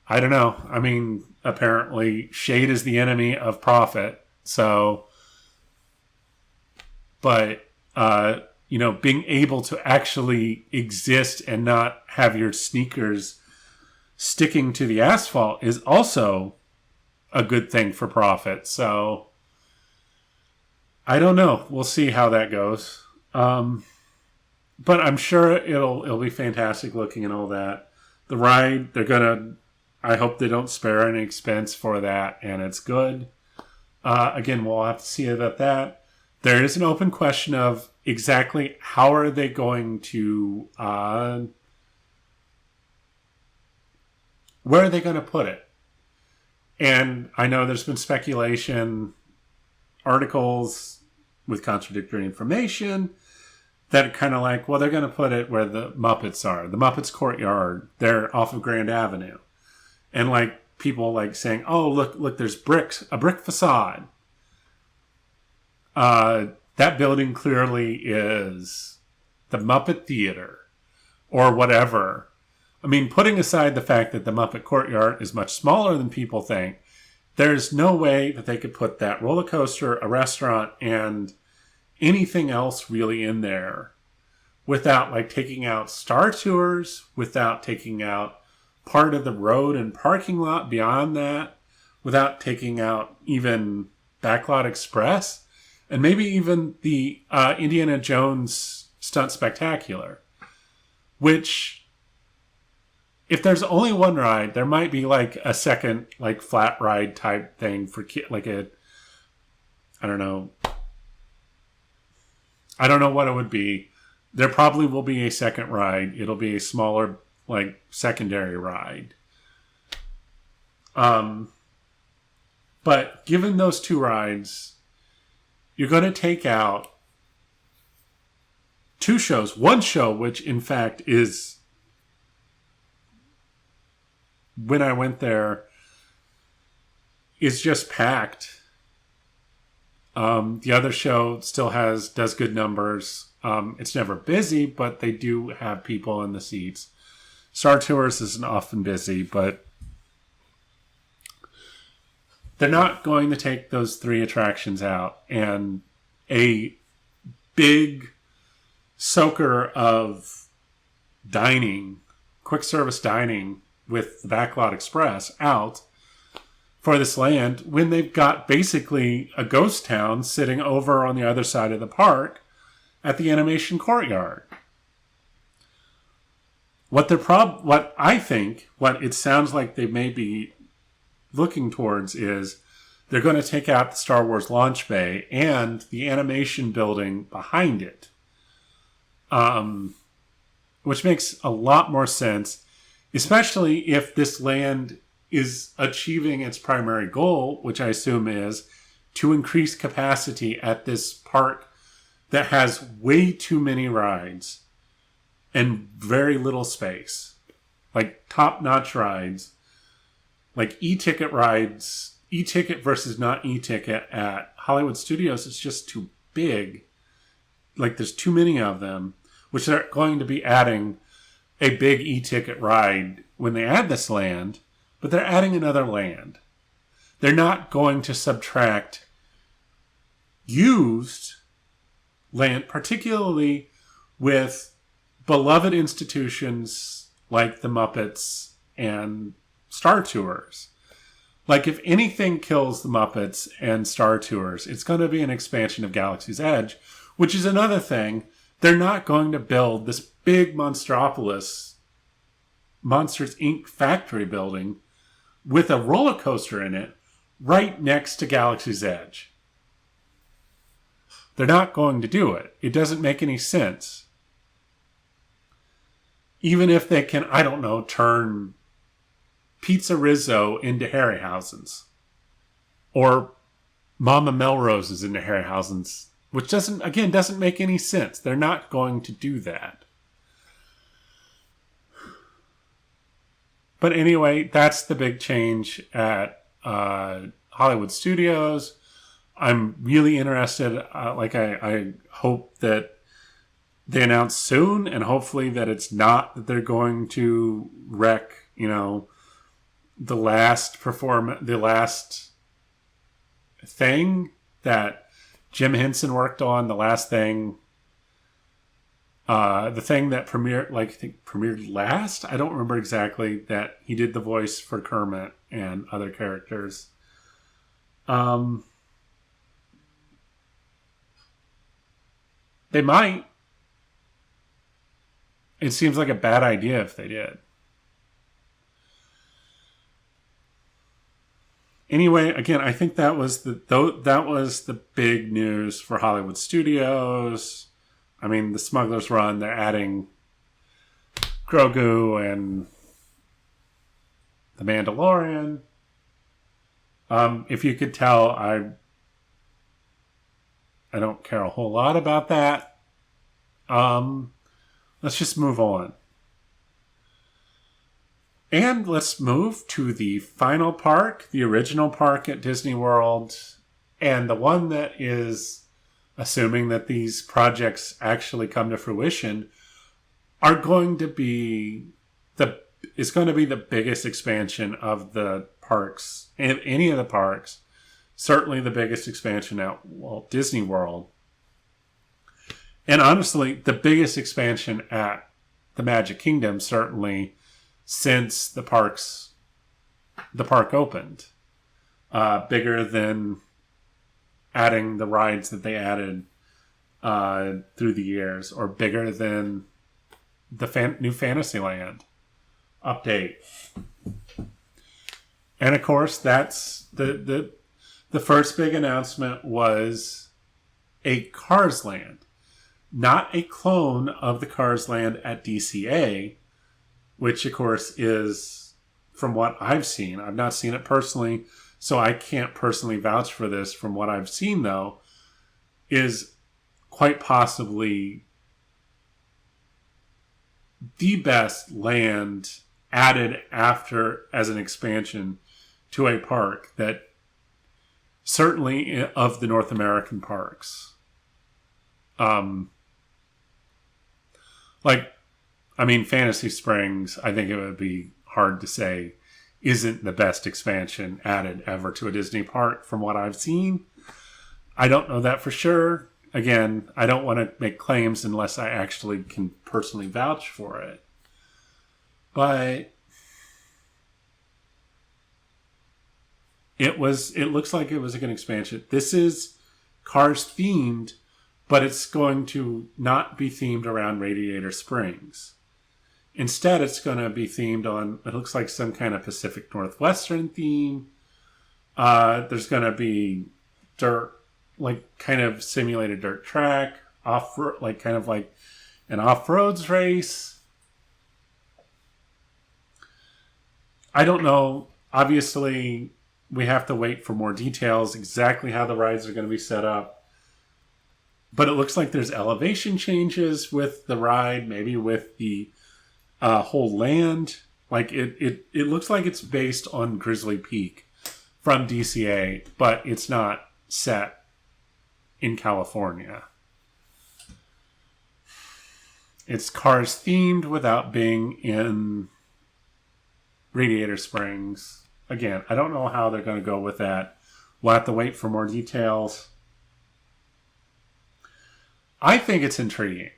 don't know. I mean, apparently shade is the enemy of profit. So, but, being able to actually exist and not have your sneakers sticking to the asphalt is also a good thing for profit. So I don't know. We'll see how that goes. but I'm sure it'll be fantastic looking and all that. The ride, I hope they don't spare any expense for that, and it's good. Again, we'll have to see about that. There is an open question of exactly how are they going to, where are they going to put it? And I know there's been speculation, articles with contradictory information that are kind of like, well, they're going to put it where the Muppets are. The Muppets Courtyard, they're off of Grand Avenue. And like people like saying, oh, look, there's a brick facade. That building clearly is the Muppet Theater or whatever. I mean, putting aside the fact that the Muppet Courtyard is much smaller than people think, there's no way that they could put that roller coaster, a restaurant, and anything else really in there without like taking out Star Tours, without taking out part of the road and parking lot beyond that, without taking out even Backlot Express, and maybe even the Indiana Jones Stunt Spectacular, which, if there's only one ride, there might be like a second like flat ride type thing for like I don't know what it would be. There probably will be a second ride. It'll be a smaller like secondary ride. But given those two rides, you're going to take out two shows. One show, which in fact is, when I went there, is just packed. The other show still does good numbers. It's never busy, but they do have people in the seats. Star Tours isn't often busy, but they're not going to take those three attractions out. And a big soaker of dining, quick service dining, with the Backlot Express out for this land when they've got basically a ghost town sitting over on the other side of the park at the animation courtyard. What it sounds like they may be looking towards is they're going to take out the Star Wars launch bay and the animation building behind it, which makes a lot more sense, especially if this land is achieving its primary goal, which I assume is to increase capacity at this park that has way too many rides and very little space. Like top-notch rides, like e-ticket rides, e-ticket versus not e-ticket at Hollywood Studios is just too big. Like there's too many of them, which they're going to be adding a big e-ticket ride when they add this land, but they're adding another land. They're not going to subtract used land, particularly with beloved institutions like the Muppets and Star Tours. Like, if anything kills the Muppets and Star Tours, it's going to be an expansion of Galaxy's Edge, which is another thing. They're not going to build this big Monstropolis, Monsters, Inc. factory building with a roller coaster in it right next to Galaxy's Edge. They're not going to do it. It doesn't make any sense. Even if they can, I don't know, turn Pizza Rizzo into Harryhausen's. Or Mama Melrose's into Harryhausen's. Which doesn't make any sense. They're not going to do that. But anyway, that's the big change at Hollywood Studios. I'm really interested. I hope that they announce soon, and hopefully that it's not that they're going to wreck, the last thing that Jim Henson worked on, the last thing, the thing that premiered last. I don't remember exactly, that he did the voice for Kermit and other characters. They might. it seems like a bad idea if they did. Anyway, again, I think that was the big news for Hollywood studios. I mean, the Smugglers run, they're adding Grogu and the Mandalorian. If you could tell, I don't care a whole lot about that. Let's just move on. And let's move to the final park, the original park at Disney World, and the one that is, assuming that these projects actually come to fruition, are going to be the biggest expansion of the parks, of any of the parks. Certainly the biggest expansion at Walt Disney World. And honestly, the biggest expansion at the Magic Kingdom, certainly, since the park opened. Bigger than adding the rides that they added through the years, or bigger than the new Fantasyland update. And of course, that's the first big announcement was a Cars Land. Not a clone of the Cars Land at DCA, which, of course, is, from what I've seen, I've not seen it personally, so I can't personally vouch for this. From what I've seen, though, is quite possibly the best land added after as an expansion to a park that certainly of the North American parks. Fantasy Springs, I think it would be hard to say, isn't the best expansion added ever to a Disney park from what I've seen. I don't know that for sure. Again, I don't want to make claims unless I actually can personally vouch for it. But it looks like it was a good expansion. This is Cars themed, but it's going to not be themed around Radiator Springs. Instead, it's going to be themed on, it looks like some kind of Pacific Northwestern theme. There's going to be dirt, like kind of simulated dirt track, kind of like an off-roads race. I don't know. Obviously, we have to wait for more details, exactly how the rides are going to be set up. But it looks like there's elevation changes with the ride, maybe with the whole land. Like it looks like it's based on Grizzly Peak from DCA, but it's not set in California. It's Cars themed without being in Radiator Springs. Again, I don't know how they're going to go with that. We'll have to wait for more details. I think it's intriguing.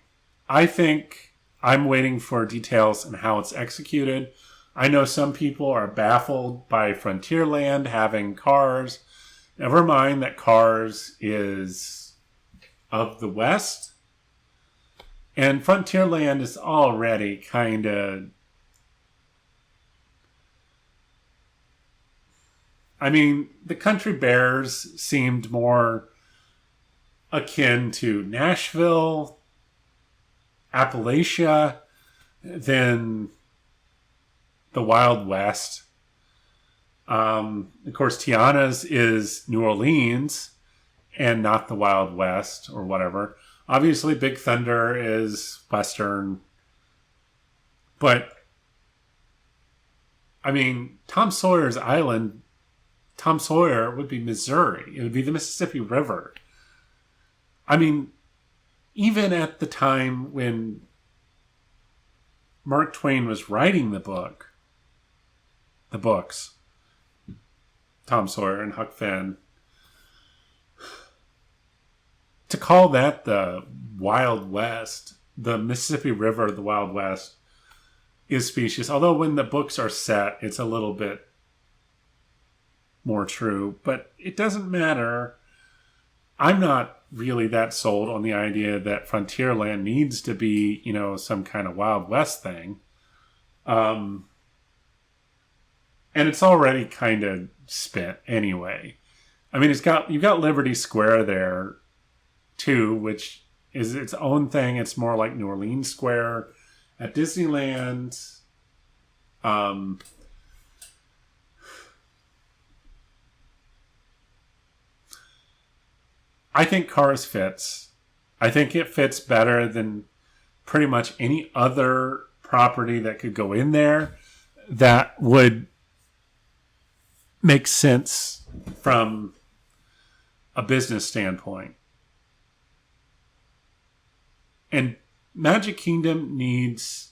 I think I'm waiting for details on how it's executed. I know some people are baffled by Frontierland having Cars. Never mind that Cars is of the West. And Frontierland is already kind of... the Country Bears seemed more akin to Nashville, Appalachia, than the Wild West. Of course, Tiana's is New Orleans and not the Wild West or whatever. Obviously, Big Thunder is Western. But, Tom Sawyer's Island, Tom Sawyer would be Missouri. It would be the Mississippi River. Even at the time when Mark Twain was writing the books, Tom Sawyer and Huck Finn, to call that the Wild West, the Mississippi River, the Wild West, is specious. Although when the books are set, it's a little bit more true. But it doesn't matter. I'm not really that sold on the idea that Frontierland needs to be, some kind of Wild West thing. And it's already kind of spent anyway. I mean, you've got Liberty Square there too, which is its own thing. It's more like New Orleans Square at Disneyland. I think Cars fits. I think it fits better than pretty much any other property that could go in there that would make sense from a business standpoint. And Magic Kingdom needs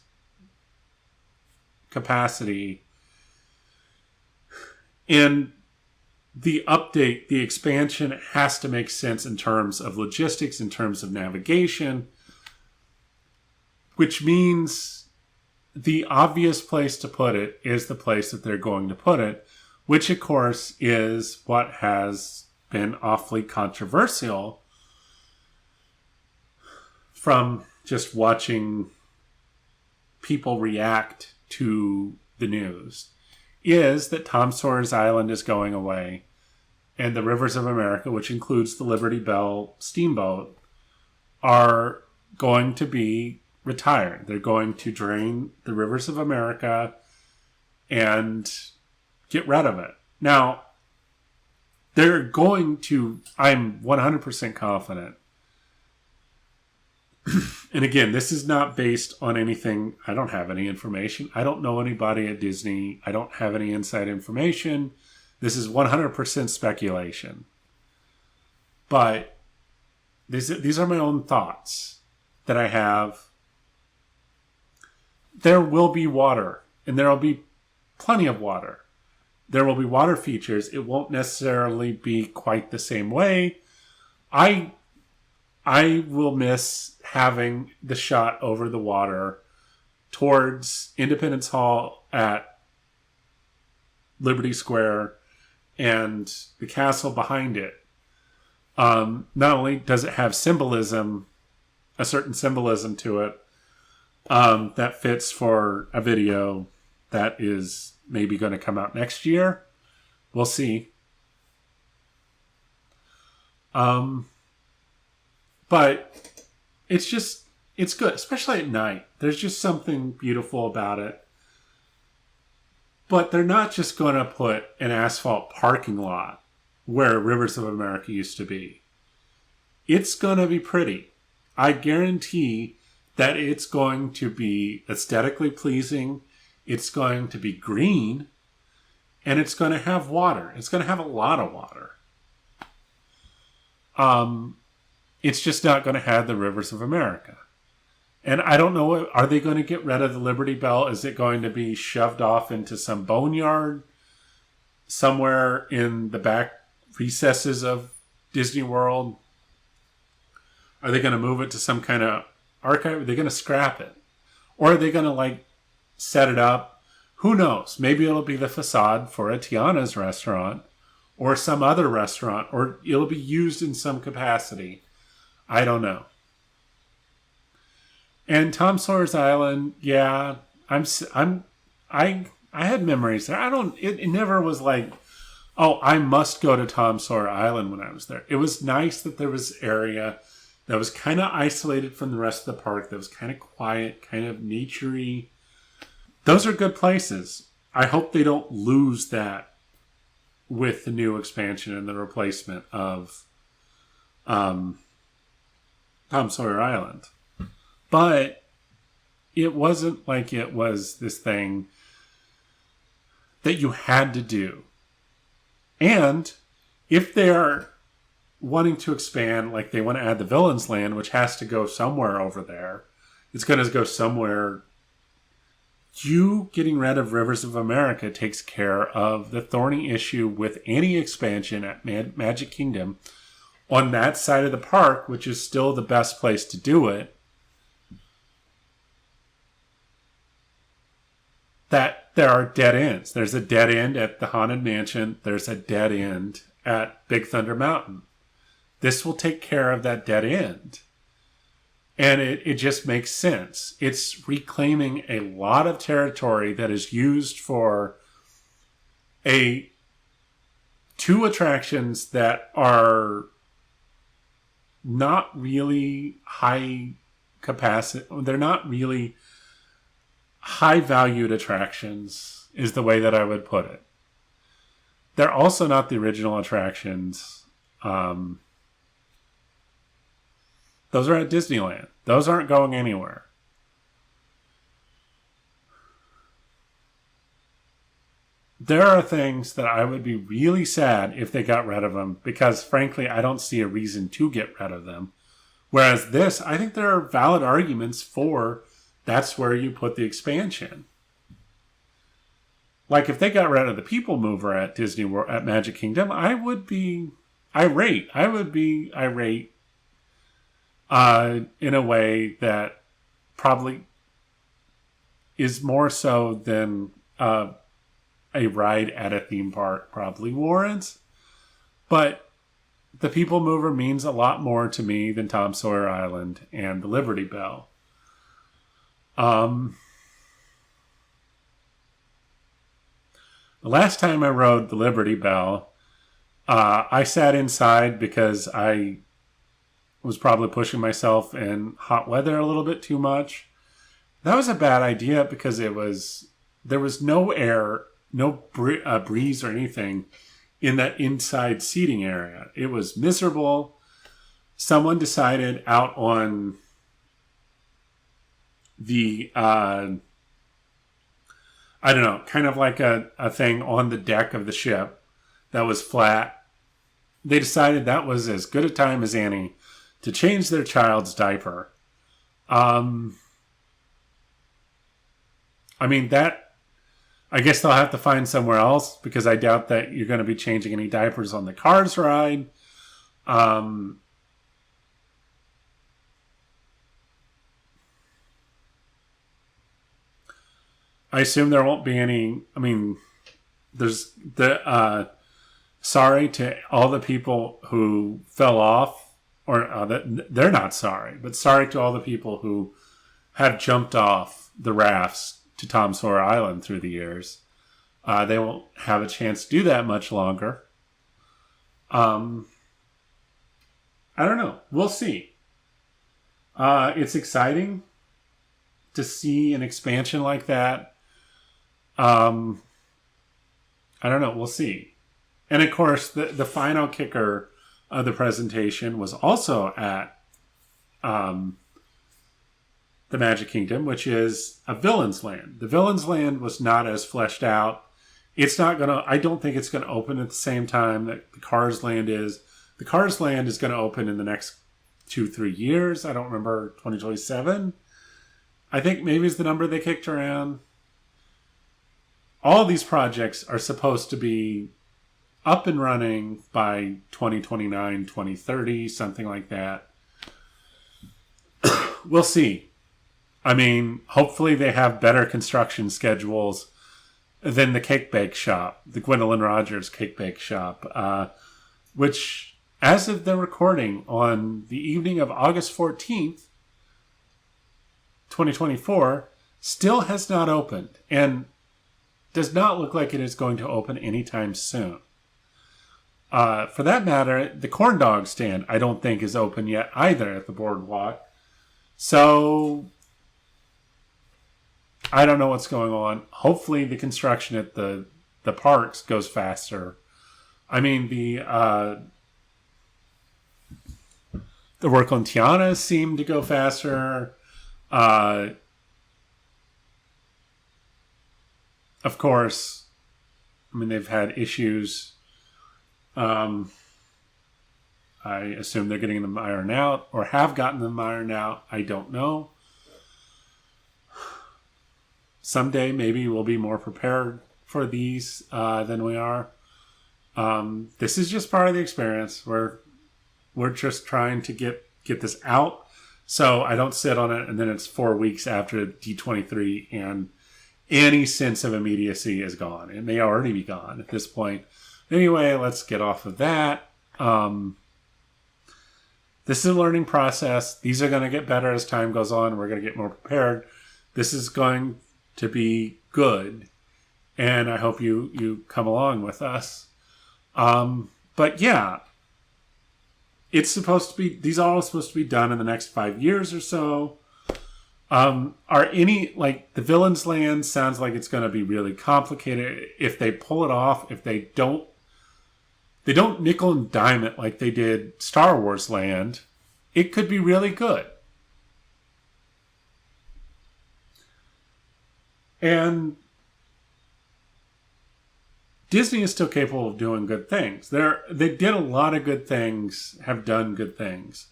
capacity. And the update, the expansion has to make sense in terms of logistics, in terms of navigation, which means the obvious place to put it is the place that they're going to put it, which of course is what has been awfully controversial from just watching people react to the news, is that Tom Sawyer's Island is going away and the Rivers of America, which includes the Liberty Bell steamboat, are going to be retired. They're going to drain the Rivers of America and get rid of it. Now, they're going to, I'm 100% confident. And again, this is not based on anything. I don't have any information. I don't know anybody at Disney. I don't have any inside information. This is 100% speculation. But these are my own thoughts that I have. There will be water, and there will be plenty of water. There will be water features. It won't necessarily be quite the same way. I will miss having the shot over the water towards Independence Hall at Liberty Square and the castle behind it. Not only does it have symbolism, a certain symbolism to it, that fits for a video that is maybe going to come out next year. We'll see. But it's good, especially at night. There's just something beautiful about it. But they're not just going to put an asphalt parking lot where Rivers of America used to be. It's going to be pretty. I guarantee that it's going to be aesthetically pleasing. It's going to be green. And it's going to have water. It's going to have a lot of water. It's just not going to have the Rivers of America. And I don't know, are they going to get rid of the Liberty Bell? Is it going to be shoved off into some boneyard somewhere in the back recesses of Disney World? Are they going to move it to some kind of archive? Are they going to scrap it? Or are they going to set it up? Who knows? Maybe it'll be the facade for a Tiana's restaurant or some other restaurant, or it'll be used in some capacity. I don't know. And Tom Sawyer's Island, yeah, I had memories there. It never was like, oh, I must go to Tom Sawyer Island when I was there. It was nice that there was area that was kind of isolated from the rest of the park, that was kind of quiet, kind of naturey. Those are good places. I hope they don't lose that with the new expansion and the replacement of Tom Sawyer Island. But it wasn't like it was this thing that you had to do. And if they're wanting to expand, like they want to add the Villains Land, which has to go somewhere over there, it's going to go somewhere. You getting rid of Rivers of America takes care of the thorny issue with any expansion at Magic Kingdom on that side of the park, which is still the best place to do it. That there are dead ends. There's a dead end at the Haunted Mansion. There's a dead end at Big Thunder Mountain. this will take care of that dead end. And it just makes sense. It's reclaiming a lot of territory that is used for two attractions that are not really high capacity. They're not really high valued attractions, is the way that I would put it. They're also not the original attractions. Those are at Disneyland. Those aren't going anywhere. There are things that I would be really sad if they got rid of them, because frankly, I don't see a reason to get rid of them. Whereas this, I think there are valid arguments for that's where you put the expansion. Like if they got rid of the People Mover at Disney World, at Magic Kingdom, I would be irate. I would be irate in a way that probably is more so than a ride at a theme park probably warrants. But the People Mover means a lot more to me than Tom Sawyer Island and the Liberty Bell. The last time I rode the Liberty Bell, I sat inside because I was probably pushing myself in hot weather a little bit too much. That was a bad idea because there was no air, no breeze or anything in that inside seating area. It was miserable. Someone decided out on the, I don't know, kind of like a thing on the deck of the ship that was flat. They decided that was as good a time as any to change their child's diaper. I mean, I guess they'll have to find somewhere else because I doubt that you're going to be changing any diapers on the Cars ride. I assume there won't be any. I mean, there's sorry to all the people who fell off, or they're not sorry, but sorry to all the people who have jumped off the rafts to Tom Sawyer Island through the years. They won't have a chance to do that much longer. I don't know. We'll see. It's exciting to see an expansion like that. I don't know. We'll see. And of course, the final kicker of the presentation was also at the Magic Kingdom, which is a Villain's Land. The Villain's Land was not as fleshed out. It's not going to, I don't think it's going to open at the same time that the Cars Land is. The Cars Land is going to open in the next 2-3 years. I don't remember, 2027. I think maybe is the number they kicked around. All these projects are supposed to be up and running by 2029, 2030, something like that. We'll see. I mean, hopefully they have better construction schedules than the Cake Bake Shop, the Gwendolyn Rogers Cake Bake Shop, which, as of the recording on the evening of August 14th, 2024, still has not opened and does not look like it is going to open anytime soon. For that matter, the corn dog stand, I don't think is open yet either at the boardwalk. So, I don't know what's going on. Hopefully the construction at the parks goes faster. I mean, the work on Tiana seemed to go faster. Of course, I mean, they've had issues. I assume they're getting them ironed out or have gotten them ironed out. I don't know. Someday, maybe we'll be more prepared for these than we are. This is just part of the experience. We're just trying to get this out, so I don't sit on it and then it's 4 weeks after D23 and any sense of immediacy is gone. It may already be gone at this point. Anyway, let's get off of that. This is a learning process. These are going to get better as time goes on. We're going to get more prepared. This is going to be good. And I hope you come along with us. But yeah, it's supposed to be, these are all supposed to be done in the next 5 years or so. Are any, like, the Villains Land sounds like it's going to be really complicated. If they pull it off, if they don't nickel and dime it like they did Star Wars Land, it could be really good. And Disney is still capable of doing good things. They did a lot of good things, have done good things.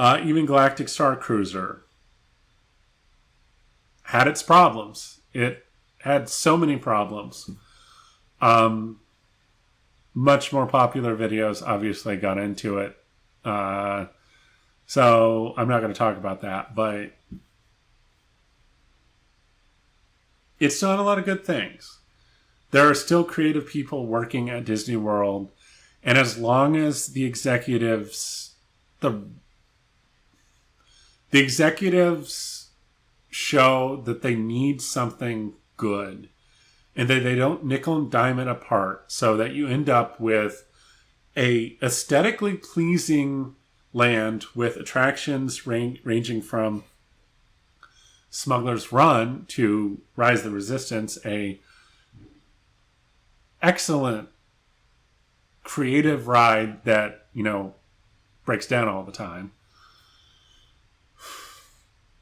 Even Galactic Star Cruiser had its problems. It had so many problems. Much more popular videos obviously got into it. So I'm not going to talk about that, but it's done a lot of good things. There are still creative people working at Disney World, and as long as the executives show that they need something good and that they don't nickel and dime it apart, so that you end up with a aesthetically pleasing land with attractions ranging from Smugglers Run to Rise of the Resistance, a excellent creative ride that, breaks down all the time,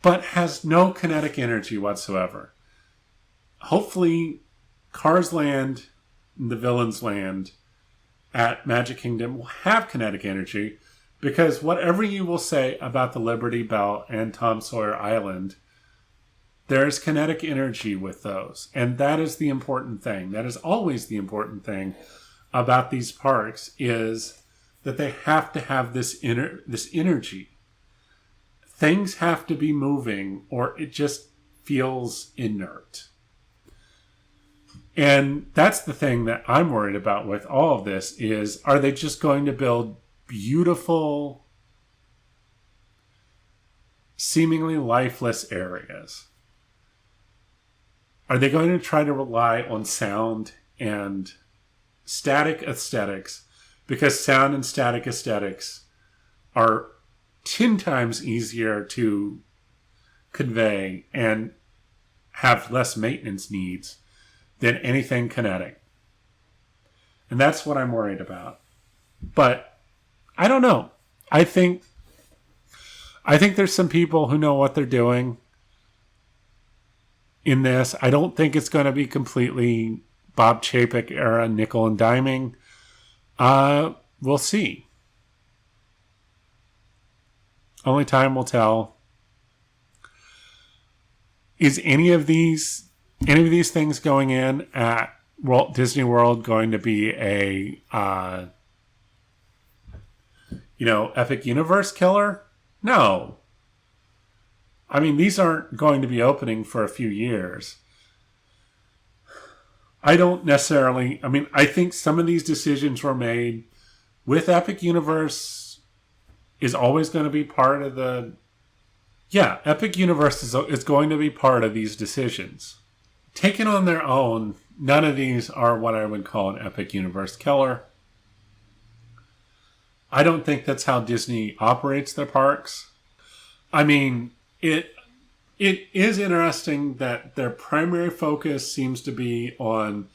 but has no kinetic energy whatsoever. Hopefully, Cars Land and the Villains Land at Magic Kingdom will have kinetic energy, because whatever you will say about the Liberty Bell and Tom Sawyer Island, there is kinetic energy with those. And that is the important thing. That is always the important thing about these parks, is that they have to have this energy. Things have to be moving, or it just feels inert. And that's the thing that I'm worried about with all of this is, are they just going to build beautiful, seemingly lifeless areas? Are they going to try to rely on sound and static aesthetics? Because sound and static aesthetics are 10 times easier to convey and have less maintenance needs than anything kinetic. And that's what I'm worried about. But I don't know. I think there's some people who know what they're doing in this. I don't think it's going to be completely Bob Chapek era nickel and diming. We'll see. Only time will tell. Is any of these things going in at Walt Disney World going to be a Epic Universe killer? No. I mean, these aren't going to be opening for a few years. I think some of these decisions were made with Epic Universe is always going to be part of the... Yeah, Epic Universe is going to be part of these decisions. Taken on their own, none of these are what I would call an Epic Universe killer. I don't think that's how Disney operates their parks. I mean, it is interesting that their primary focus seems to be on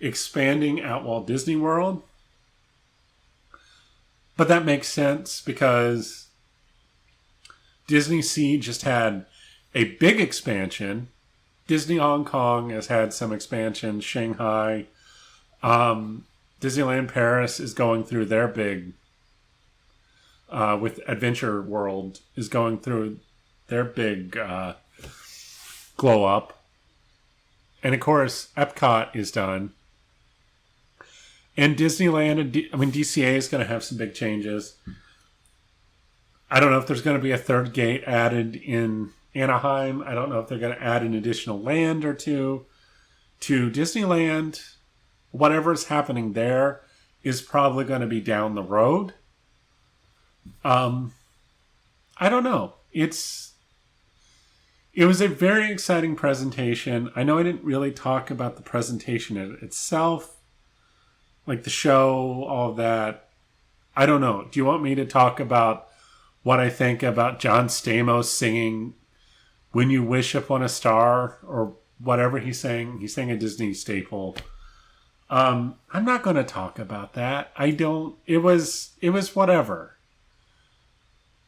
expanding at Walt Disney World. But that makes sense because Disney Sea just had a big expansion. Disney Hong Kong has had some expansion. Shanghai. Disneyland Paris is going through their big... with Adventure World is going through their big glow up. And of course, EPCOT is done. And Disneyland, DCA is going to have some big changes. I don't know if there's going to be a third gate added in Anaheim. I don't know if they're going to add an additional land or two to Disneyland. Whatever's happening there is probably going to be down the road. I don't know. It was a very exciting presentation. I know I didn't really talk about the presentation itself, like the show, all of that. I don't know. Do you want me to talk about what I think about John Stamos singing "When You Wish Upon a Star" or whatever he sang? He sang a Disney staple. I'm not going to talk about that. I don't. It was whatever.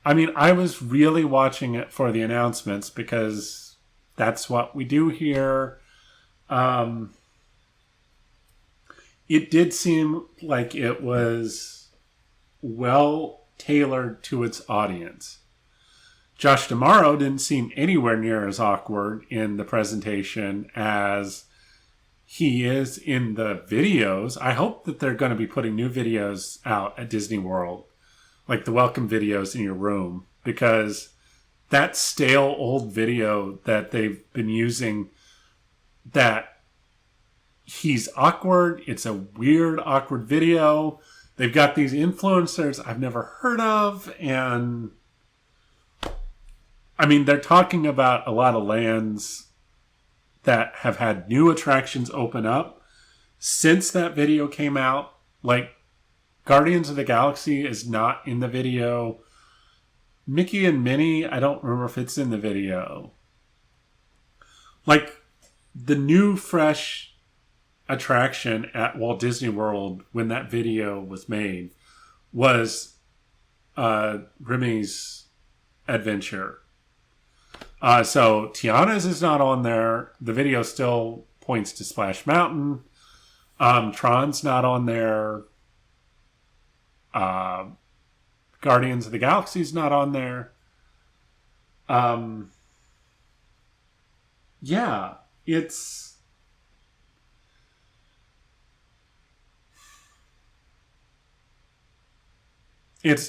I mean, I was really watching it for the announcements because that's what we do here. It did seem like it was well tailored to its audience. Josh D'Amaro didn't seem anywhere near as awkward in the presentation as he is in the videos. I hope that they're going to be putting new videos out at Disney World, like the welcome videos in your room, because that stale old video that they've been using, that he's awkward, it's a weird, awkward video. They've got these influencers I've never heard of, and I mean, they're talking about a lot of lands that have had new attractions open up since that video came out. Like, Guardians of the Galaxy is not in the video. Mickey and Minnie, I don't remember if it's in the video. Like, the new, fresh attraction at Walt Disney World when that video was made was Remy's Adventure. So Tiana's is not on there. The video still points to Splash Mountain. Tron's not on there. Guardians of the Galaxy's not on there. Yeah, it's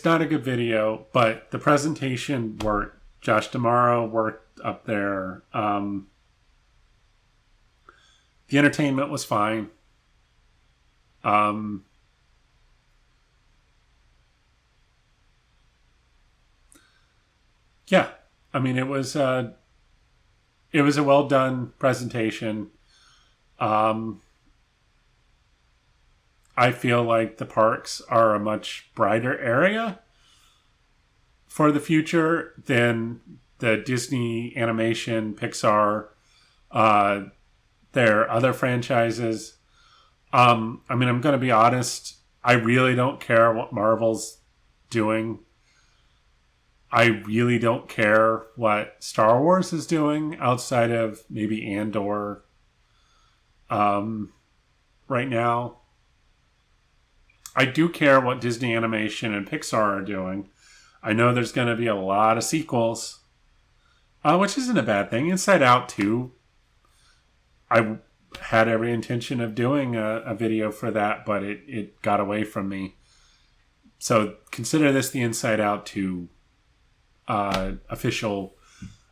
not a good video, but the presentation worked. Josh D'Amaro worked up there. The entertainment was fine. Yeah, I mean, it was a well done presentation. I feel like the parks are a much brighter area for the future than the Disney animation, Pixar, their other franchises. I mean, I'm going to be honest. I really don't care what Marvel's doing. I really don't care what Star Wars is doing outside of maybe Andor right now. I do care what Disney Animation and Pixar are doing. I know there's going to be a lot of sequels, which isn't a bad thing. Inside Out 2, I had every intention of doing a video for that, but it got away from me. So consider this the Inside Out 2 official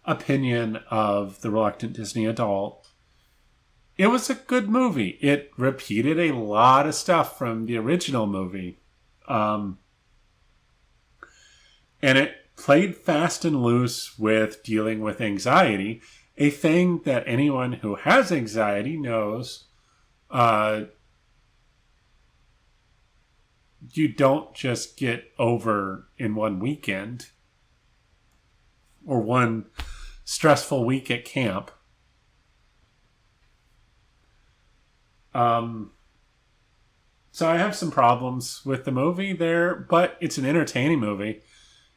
opinion of the Reluctant Disney Adult. It was a good movie. It repeated a lot of stuff from the original movie. And it played fast and loose with dealing with anxiety, a thing that anyone who has anxiety knows you don't just get over in one weekend or one stressful week at camp. So I have some problems with the movie there, but it's an entertaining movie.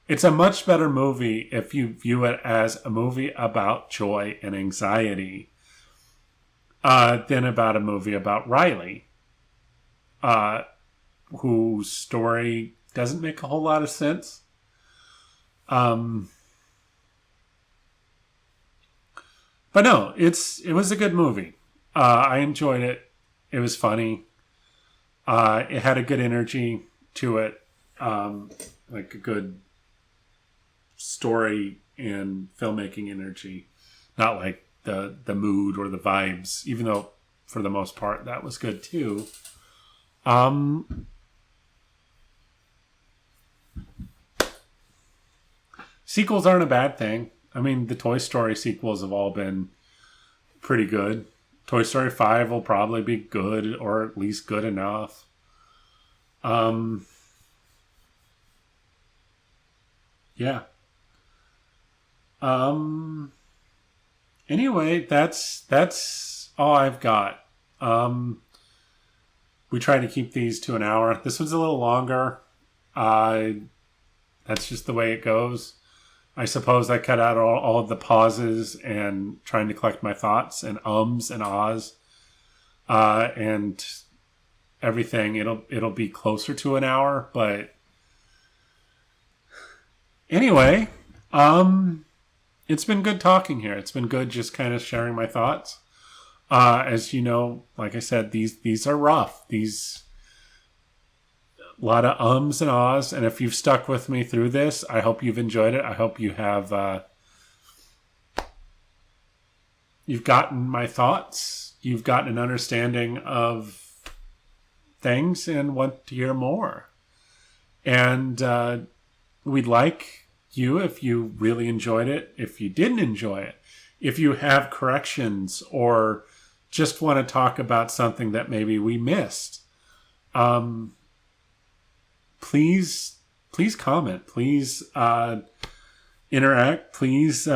It's a much better movie if you view it as a movie about joy and anxiety than about a movie about Riley, whose story doesn't make a whole lot of sense. But no, it was a good movie. I enjoyed it. It was funny. It had a good energy to it, like a good story and filmmaking energy, not like the mood or the vibes, even though for the most part that was good too. sequels aren't a bad thing. I mean, the Toy Story sequels have all been pretty good. Toy Story 5 will probably be good, or at least good enough. Yeah. Anyway, that's all I've got. We try to keep these to an hour. This one's a little longer. That's just the way it goes. I suppose I cut out all of the pauses and trying to collect my thoughts and ums and ahs, and everything. It'll be closer to an hour, but anyway, it's been good talking here. It's been good just kind of sharing my thoughts. As you know, like I said, these are rough. These a lot of ums and ahs, and if you've stuck with me through this, I hope you've enjoyed it. I hope you have you've gotten my thoughts. You've gotten an understanding of things and want to hear more. And we'd like you, if you really enjoyed it, if you didn't enjoy it, if you have corrections or just want to talk about something that maybe we missed, please comment. Please interact. Please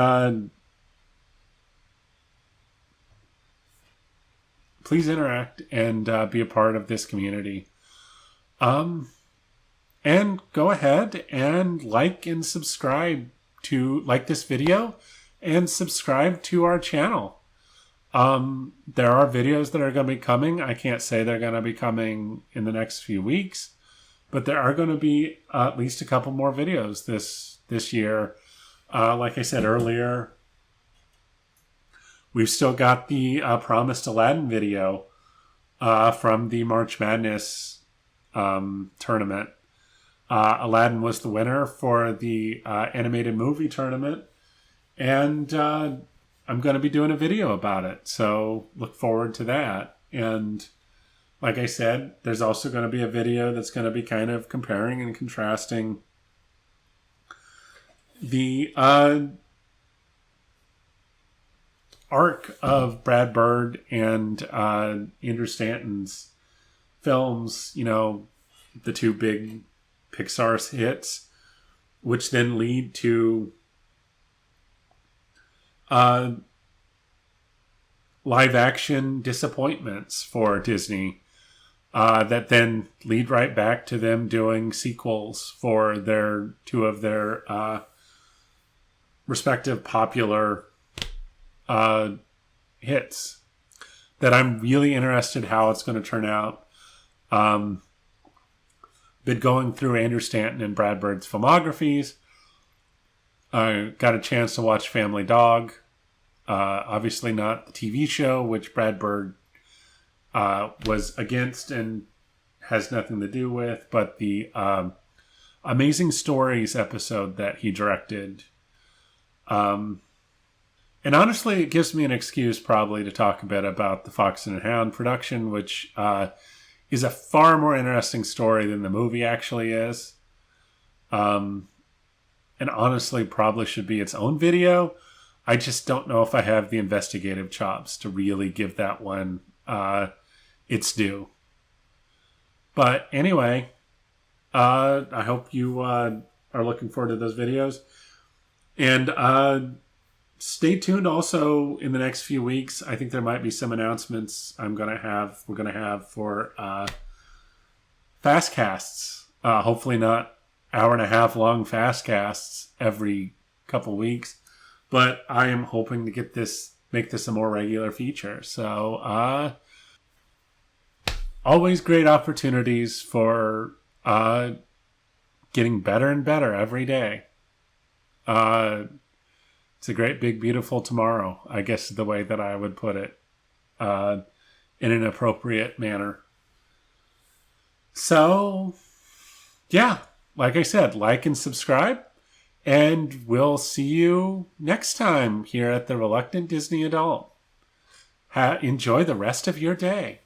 interact and be a part of this community. And go ahead and like and subscribe to this video and subscribe to our channel. There are videos that are going to be coming. I can't say they're going to be coming in the next few weeks, but there are going to be at least a couple more videos this year. Like I said earlier, we've still got the promised Aladdin video from the March Madness tournament. Aladdin was the winner for the animated movie tournament, and I'm going to be doing a video about it, so look forward to that. And like I said, there's also going to be a video that's going to be kind of comparing and contrasting the arc of Brad Bird and Andrew Stanton's films, the two big Pixar hits, which then lead to live action disappointments for Disney, that then lead right back to them doing sequels for two of their respective popular hits, that I'm really interested how it's going to turn out. Been going through Andrew Stanton and Brad Bird's filmographies. I got a chance to watch Family Dog. Obviously not the TV show, which Brad Bird was against and has nothing to do with, but the Amazing Stories episode that he directed. And honestly, it gives me an excuse probably to talk a bit about the Fox and the Hound production, which is a far more interesting story than the movie actually is. And honestly, probably should be its own video. I just don't know if I have the investigative chops to really give that one its due. But anyway, I hope you are looking forward to those videos. And stay tuned also in the next few weeks. I think there might be some announcements we're going to have for FastCasts. Hopefully not hour-and-a-half long FastCasts every couple weeks, but I am hoping to make this a more regular feature. So always great opportunities for getting better and better every day. It's a great, big, beautiful tomorrow, I guess is the way that I would put it, in an appropriate manner. So, yeah, like I said, like and subscribe, and we'll see you next time here at the Reluctant Disney Adult. Enjoy the rest of your day.